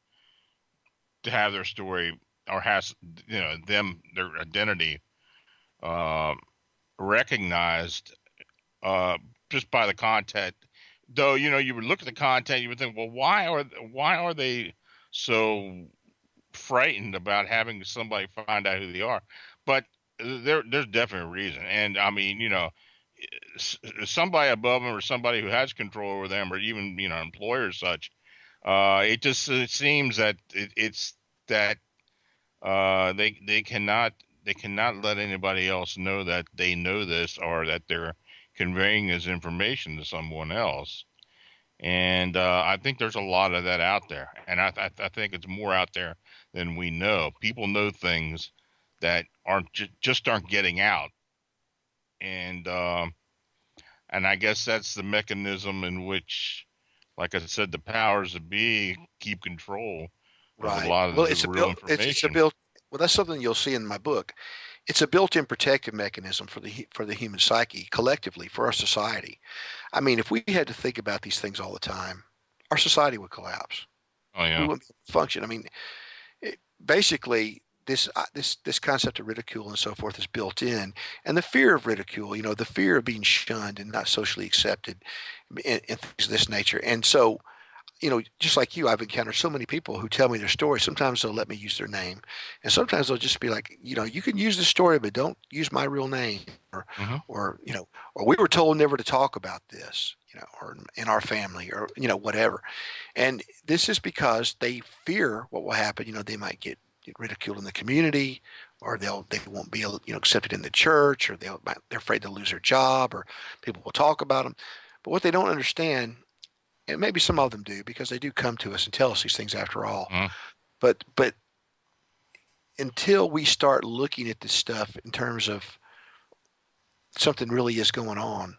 to have their story, or has their identity uh, recognized, uh, just by the content. Though you would look at the content, you would think, well, why are they so frightened about having somebody find out who they are? But there's definitely a reason, and I mean, somebody above them, or somebody who has control over them, or even employers such. It seems that it's that they cannot let anybody else know that they know this, or that they're conveying this information to someone else. And I think there's a lot of that out there, and I think it's more out there than we know. People know things that aren't just aren't getting out, and I guess that's the mechanism in which, like I said, the powers that be keep control of a Right. lot Well, of the it's a real built. It's a information. built. Well, that's something you'll see in my book. It's a built-in protective mechanism for the human psyche collectively, for our society. I mean, if we had to think about these things all the time, our society would collapse. Oh We yeah. wouldn't function. I mean, basically this concept of ridicule and so forth is built in, and the fear of ridicule, the fear of being shunned and not socially accepted, and things of this nature. And so, just like you, I've encountered so many people who tell me their story. Sometimes they'll let me use their name, and sometimes they'll just be like, you can use the story, but don't use my real name, or hmm or or we were told never to talk about this, or in our family, or whatever. And this is because they fear what will happen. They might get ridiculed in the community, or they won't be accepted in the church, or they're afraid to lose their job, or people will talk about them. But what they don't understand, and maybe some of them do, because they do come to us and tell us these things after all. hmm But until we start looking at this stuff in terms of something really is going on,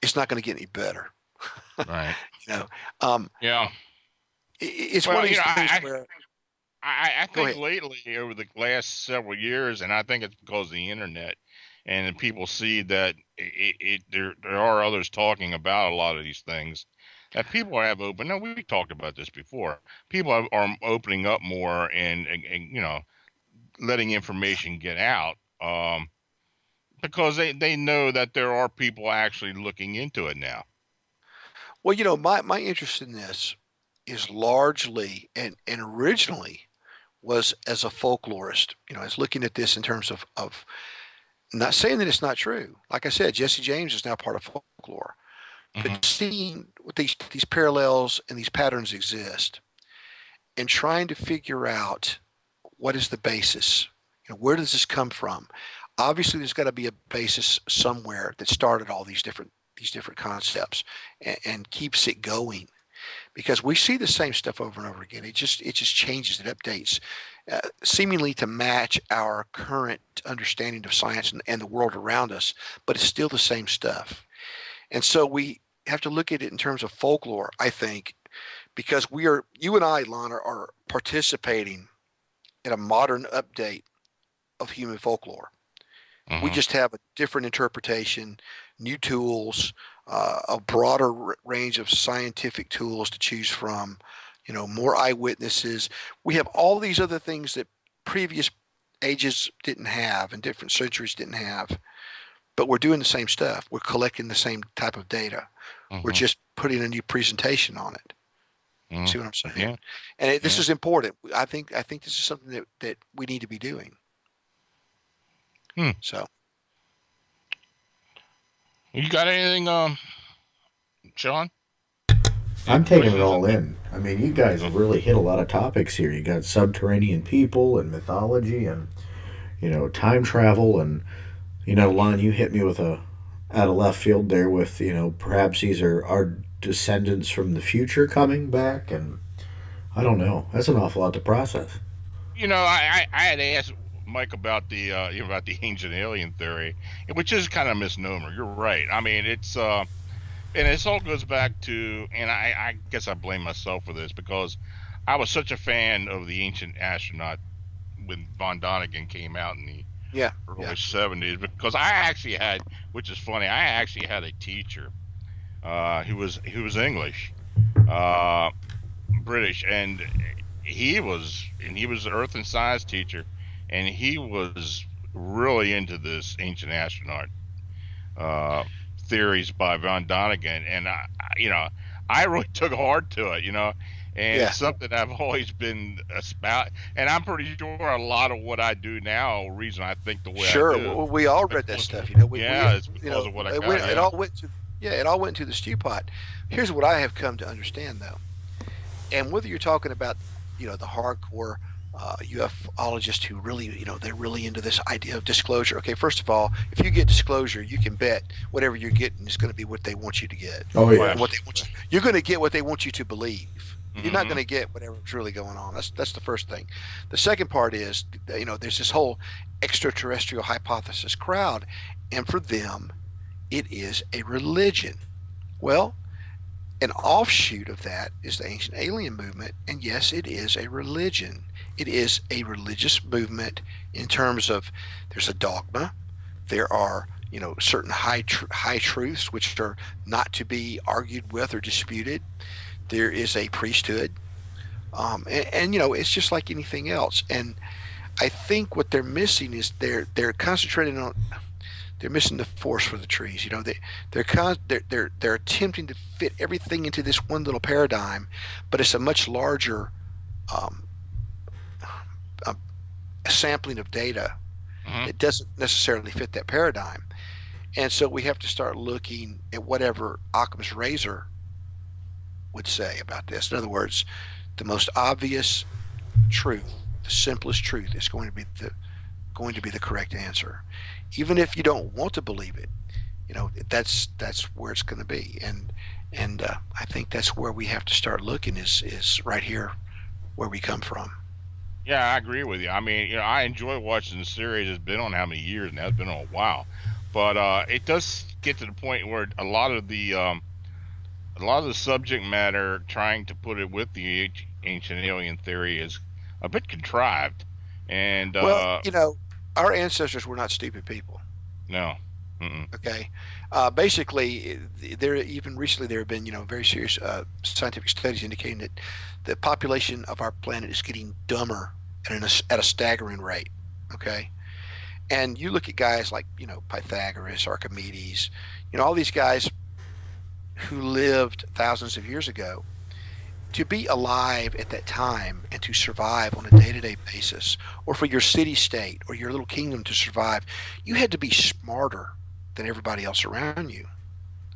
it's not going to get any better. Right. You know, um, Yeah. it's one Well, of these things I where. I Go think ahead. lately over the last several years, and I think it's because of the internet, and people see that there are others talking about a lot of these things, that people have opened. No, we talked about this before. People are opening up more and letting information get out, because they know that there are people actually looking into it now. Well, my interest in this is largely and originally was as a folklorist. I was looking at this in terms of not saying that it's not true. Like I said, Jesse James is now part of folklore, Hmm. but seeing what these parallels and these patterns exist, and trying to figure out what is the basis. Where does this come from? Obviously, there's got to be a basis somewhere that started all these different concepts and keeps it going, because we see the same stuff over and over again. It just changes, it updates, seemingly to match our current understanding of science and the world around us, but it's still the same stuff. And so we have to look at it in terms of folklore, I think, because you and I, Lon, are participating in a modern update of human folklore. We Hmm. just have a different interpretation, new tools, a broader range of scientific tools to choose from, more eyewitnesses. We have all these other things that previous ages didn't have and different centuries didn't have, but we're doing the same stuff. We're collecting the same type of data. We're Hmm. just putting a new presentation on it. You Hmm. see what I'm saying? Yeah. And this Yeah. is important. I think this is something that we need to be doing. Hmm. So. You got anything, Sean? Any I'm taking it questions? all in. I mean, you guys have really hit a lot of topics here. You got subterranean people and mythology and, time travel. And, Lon, you hit me with a out of left field there with, perhaps these are our descendants from the future coming back. And I don't know. That's an awful lot to process. I had asked Mike about the ancient alien theory, which is kind of a misnomer. You're right. I mean, and this all goes back to, and I guess I blame myself for this because I was such a fan of the Ancient Astronaut when Von Donigan came out in the Yeah, yeah. early '70s. Because I actually had, which is funny, I actually had a teacher, who was English, uh, British, and he was an Earth and Science teacher, and he was really into this ancient astronaut uh, theories by Von Donigan, and I really took hard to it, and Yeah, it's something I've always been about, and I'm pretty sure a lot of what I do now, reason I think the way I sure. do, We all read that because stuff. yeah, it's because of what I It got. went. It Yeah. all went to. Yeah, it all went to the stew pot. Here's what I have come to understand, though, and whether you're talking about, the hardcore ufologists who really, they're really into this idea of disclosure. Okay, first of all, if you get disclosure, you can bet whatever you're getting is going to be what they want you to get, Oh, Oh, yeah. and what they want you. You're going to get what they want you to believe. You're not Mm-hmm. going to get whatever's really going on. That's the first thing. The second part is, there's this whole extraterrestrial hypothesis crowd, and for them, it is a religion. Well, an offshoot of that is the ancient alien movement, and yes, it is a religion. It is a religious movement in terms of there's a dogma, there are certain high truths which are not to be argued with or disputed. There is a priesthood, and it's just like anything else. And I think what they're missing is they're concentrating on they're missing the forest for the trees. They're attempting to fit everything into this one little paradigm, but it's a much larger um, a sampling of data Mm-hmm. that doesn't necessarily fit that paradigm. And so we have to start looking at whatever Occam's razor would say about this. In other words, the most obvious truth, the simplest truth, is going to be the correct answer, even if you don't want to believe it. That's where it's going to be, and I think that's where we have to start looking is right here where we come from. Yeah, I agree with you. I mean, I enjoy watching the series. It's been on how many years now? It's been on a while, but it does get to the point where a lot of the subject matter, trying to put it with the ancient alien theory, is a bit contrived. And Well, our ancestors were not stupid people. no, mm-mm. Okay, basically, there even recently there have been very serious scientific studies indicating that the population of our planet is getting dumber at a staggering rate. Okay, and you look at guys like Pythagoras, Archimedes, all these guys who lived thousands of years ago. To be alive at that time and to survive on a day-to-day basis, or for your city-state or your little kingdom to survive, you had to be smarter than everybody else around you.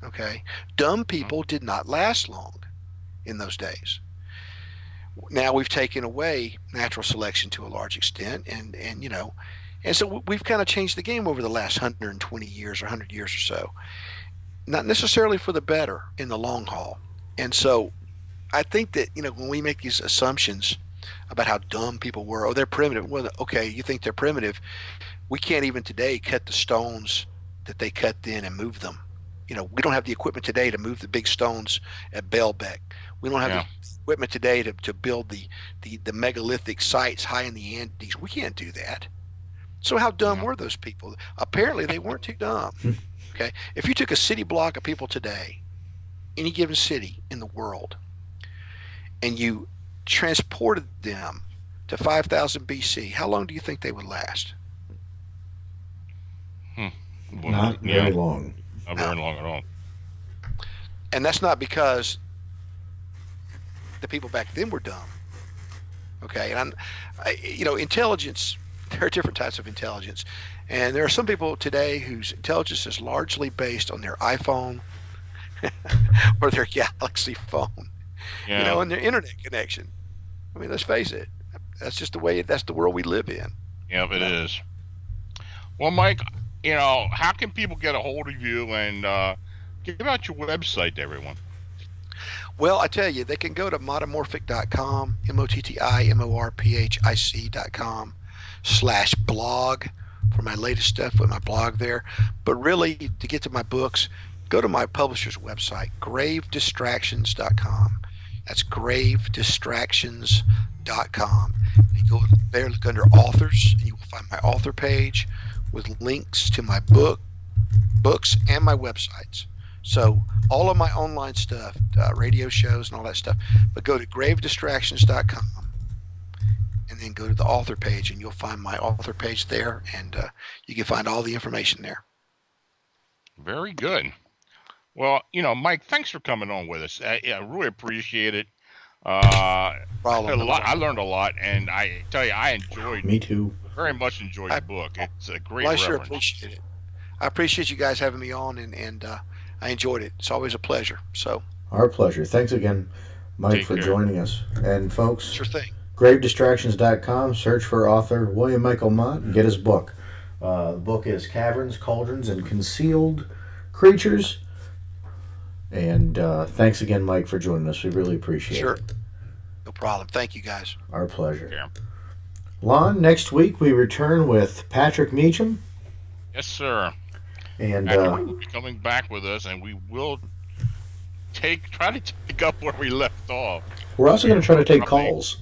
Okay, dumb people did not last long in those days. Now we've taken away natural selection to a large extent, and so we've kind of changed the game over the last 120 years or 100 years or so. Not necessarily for the better in the long haul. And so I think that when we make these assumptions about how dumb people were, oh, they're primitive. Well, okay, you think they're primitive. We can't even today cut the stones that they cut then and move them. We don't have the equipment today to move the big stones at Baalbek. We don't have Yeah, the equipment today to build the megalithic sites high in the Andes. We can't do that. So how dumb yeah, were those people? Apparently, they weren't too dumb. Okay, if you took a city block of people today, any given city in the world, and you transported them to 5000 BC, how long do you think they would last? hmm. Well, Not yeah, very long. not No. very long at all. And that's not because the people back then were dumb. Okay. Intelligence, there are different types of intelligence. And there are some people today whose intelligence is largely based on their iPhone or their Galaxy phone, Yeah, and their internet connection. I mean, let's face it. That's just that's the world we live in. yeah, it No. is. Well, Mike, how can people get a hold of you and give out your website to everyone? Well, I tell you, they can go to motomorphic.com, mottimoorphic.com/blog for my latest stuff with my blog there. But really, to get to my books, go to my publisher's website, gravedistractions.com. That's gravedistractions.com. And you go there, look under authors, and you will find my author page with links to my books and my websites. So all of my online stuff, radio shows and all that stuff, but go to gravedistractions.com and then go to the author page and you'll find my author page there, and you can find all the information there. Very good. Well, Mike, thanks for coming on with us. I really appreciate it. Problem, no I problem. learned a lot, and I tell you, Me too. very much enjoyed I, the book. It's a great well, I sure reference. appreciate it. I appreciate you guys having me on, and I enjoyed it. It's always a pleasure. So, Our pleasure. Thanks again, Mike, Take for care. joining us. And folks, sure thing. gravedistractions.com. Search for author William Michael Mott and get his book. The book is Caverns, Cauldrons, and Concealed Creatures. And thanks again, Mike, for joining us. We really appreciate Sure. it. No problem. Thank you guys. Our pleasure. Yeah. Lon, next week we return with Patrick Meacham. Yes, sir. And Patrick will be coming back with us, and we will try to take up where we left off. we're also going to try to take calls.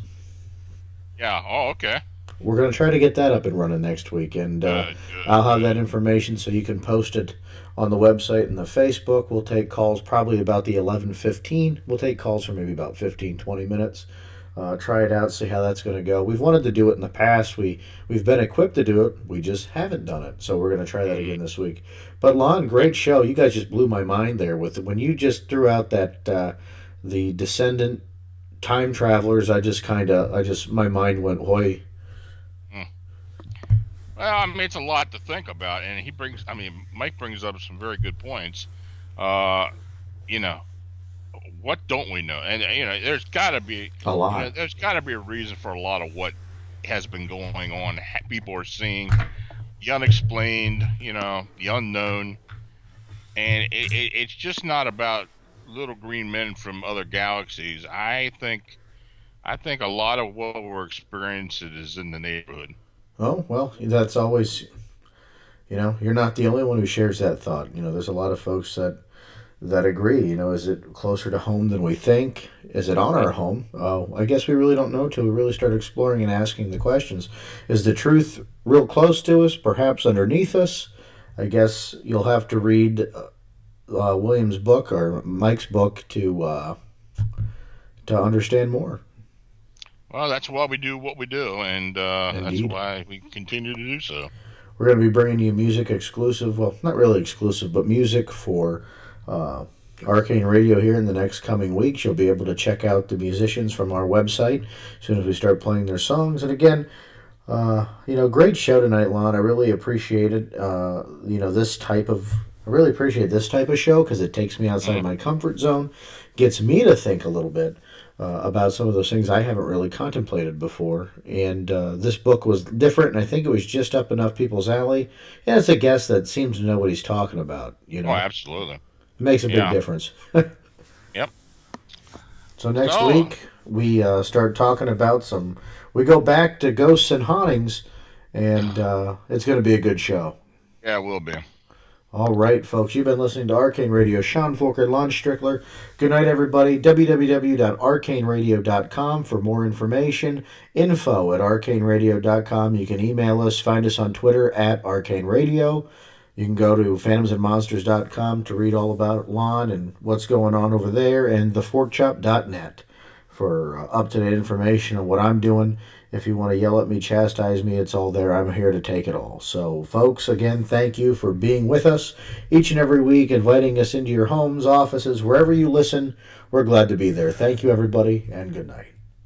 Yeah. Oh, okay. We're going to try to get that up and running next week. And Good. I'll have that information so you can post it on the website and the Facebook. We'll take calls probably about the 11:15. We'll take calls for maybe about 15, 20 minutes. Try it out, see how that's going to go. We've wanted to do it in the past. We've been equipped to do it. We just haven't done it. So we're going to try that again this week. But Lon, great show. You guys just blew my mind there with when you just threw out that the descendant time travelers. My mind went hoy. Well, I mean, it's a lot to think about, and Mike brings up some very good points. Uh, you know, what don't we know? And there's got to be A lot. there's got to be a reason for a lot of what has been going on. People are seeing the unexplained, the unknown, and it's just not about little green men from other galaxies. I think I think a lot of what we're experiencing is in the neighborhood. Oh, well, that's always, you're not the only one who shares that thought. There's a lot of folks that agree. Is it closer to home than we think? Is it on our home? I guess we really don't know till we really start exploring and asking the questions. Is the truth real close to us, perhaps underneath us? I guess you'll have to read William's book or Mike's book to understand more. Well, that's why we do what we do, and that's Indeed. why we continue to do so. We're going to be bringing you music exclusive. Well, not really exclusive, but music for uh, Arcane Radio here in the next coming weeks. You'll be able to check out the musicians from our website as soon as we start playing their songs. And again, great show tonight, Lon. I really appreciate it. I really appreciate this type of show because it takes me outside my comfort zone, gets me to think a little bit about some of those things I haven't really contemplated before. And this book was different, and I think it was just up enough people's alley. And it's a guest that seems to know what he's talking about. Oh, absolutely. It makes a big Yeah. difference. Yep. So next So- week we start talking about we go back to ghosts and hauntings, and it's going to be a good show. Yeah, it will be. All right, folks, you've been listening to Arcane Radio. Sean Folker, Lon Strickler. Good night, everybody. www.arcaneradio.com for more information. info@arcaneradio.com. You can email us. Find us on Twitter @arcaneradio. You can go to phantomsandmonsters.com to read all about Lon and what's going on over there, and theforkchop.net for up-to-date information on what I'm doing. If you want to yell at me, chastise me, it's all there. I'm here to take it all. So, folks, again, thank you for being with us each and every week, inviting us into your homes, offices, wherever you listen. We're glad to be there. Thank you, everybody, and good night.